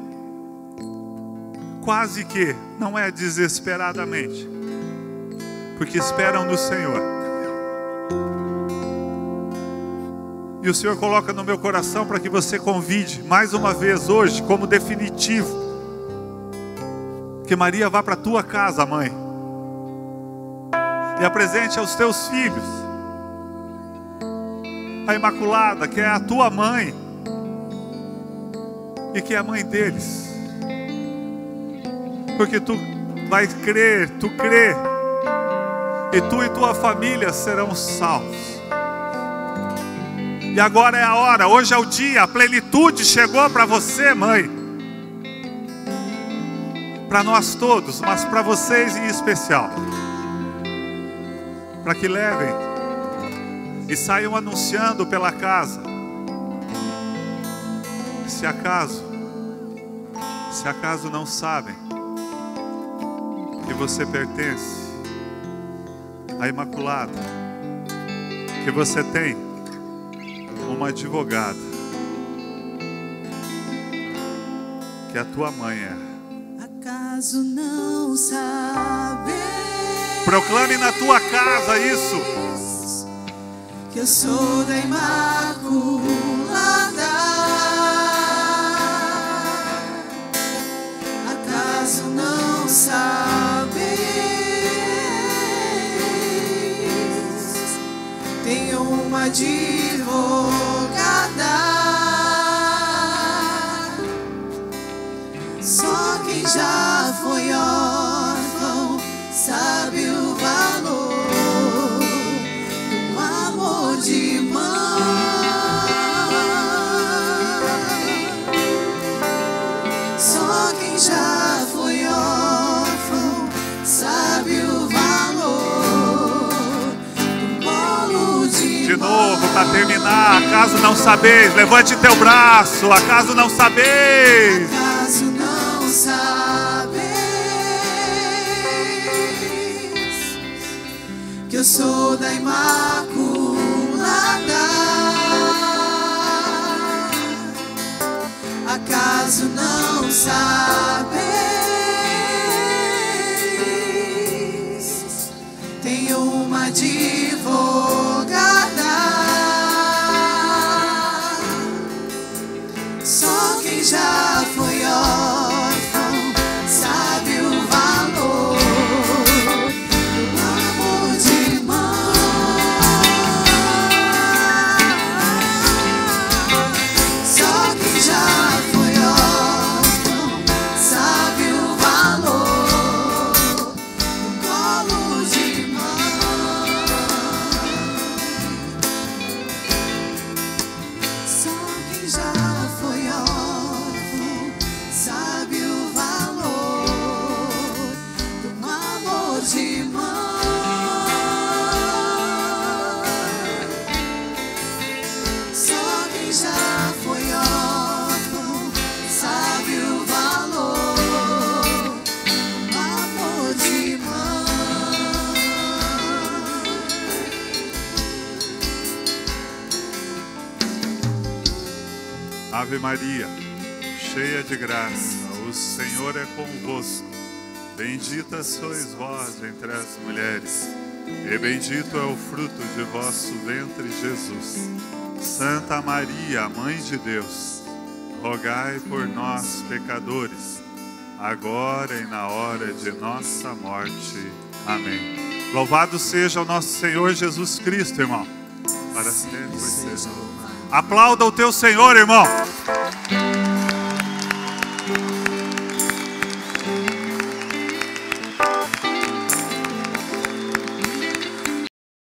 A: quase que, não é desesperadamente, porque esperam no Senhor. E o Senhor coloca no meu coração para que você convide mais uma vez hoje, como definitivo, que Maria vá para a tua casa, mãe, e apresente aos teus filhos a Imaculada, que é a tua mãe e que é a mãe deles, porque tu vais crer, tu crê, e tu e tua família serão salvos. E agora é a hora, hoje é o dia, a plenitude chegou para você, mãe, para nós todos, mas para vocês em especial, para que levem e saiam anunciando pela casa. Se acaso não sabem que você pertence à Imaculada, que você tem uma advogada, que a tua mãe é.
B: Acaso não sabe?
A: Proclame na tua casa isso.
B: Que eu sou da Imaculada. Acaso não sabes? Tenho uma advogada. Só quem já foi órfão sabe o valor do amor de mãe. Só quem já foi órfão sabe o valor do bolo de mãe.
A: De novo, para terminar, acaso não sabeis? Levante teu braço, acaso não sabeis?
B: Acaso não sabes que eu sou da Imaculada? Acaso não sabes? Tenho uma advogada. Só quem já foi órfão sabe o valor do amor de mãe. Só quem já foi órfão sabe o valor do colo de mãe. Só quem já foi órfão sabe o valor do amor de mãe. Só quem já foi órfão sabe o valor do amor de mãe.
A: Ave Maria, cheia de graça, o Senhor é convosco. Bendita sois vós entre as mulheres, e bendito é o fruto de vosso ventre, Jesus. Santa Maria, Mãe de Deus, rogai por nós, pecadores, agora e na hora de nossa morte. Amém. Louvado seja o nosso Senhor Jesus Cristo, irmão. Para sempre seja louvado. Aplauda o teu Senhor, irmão.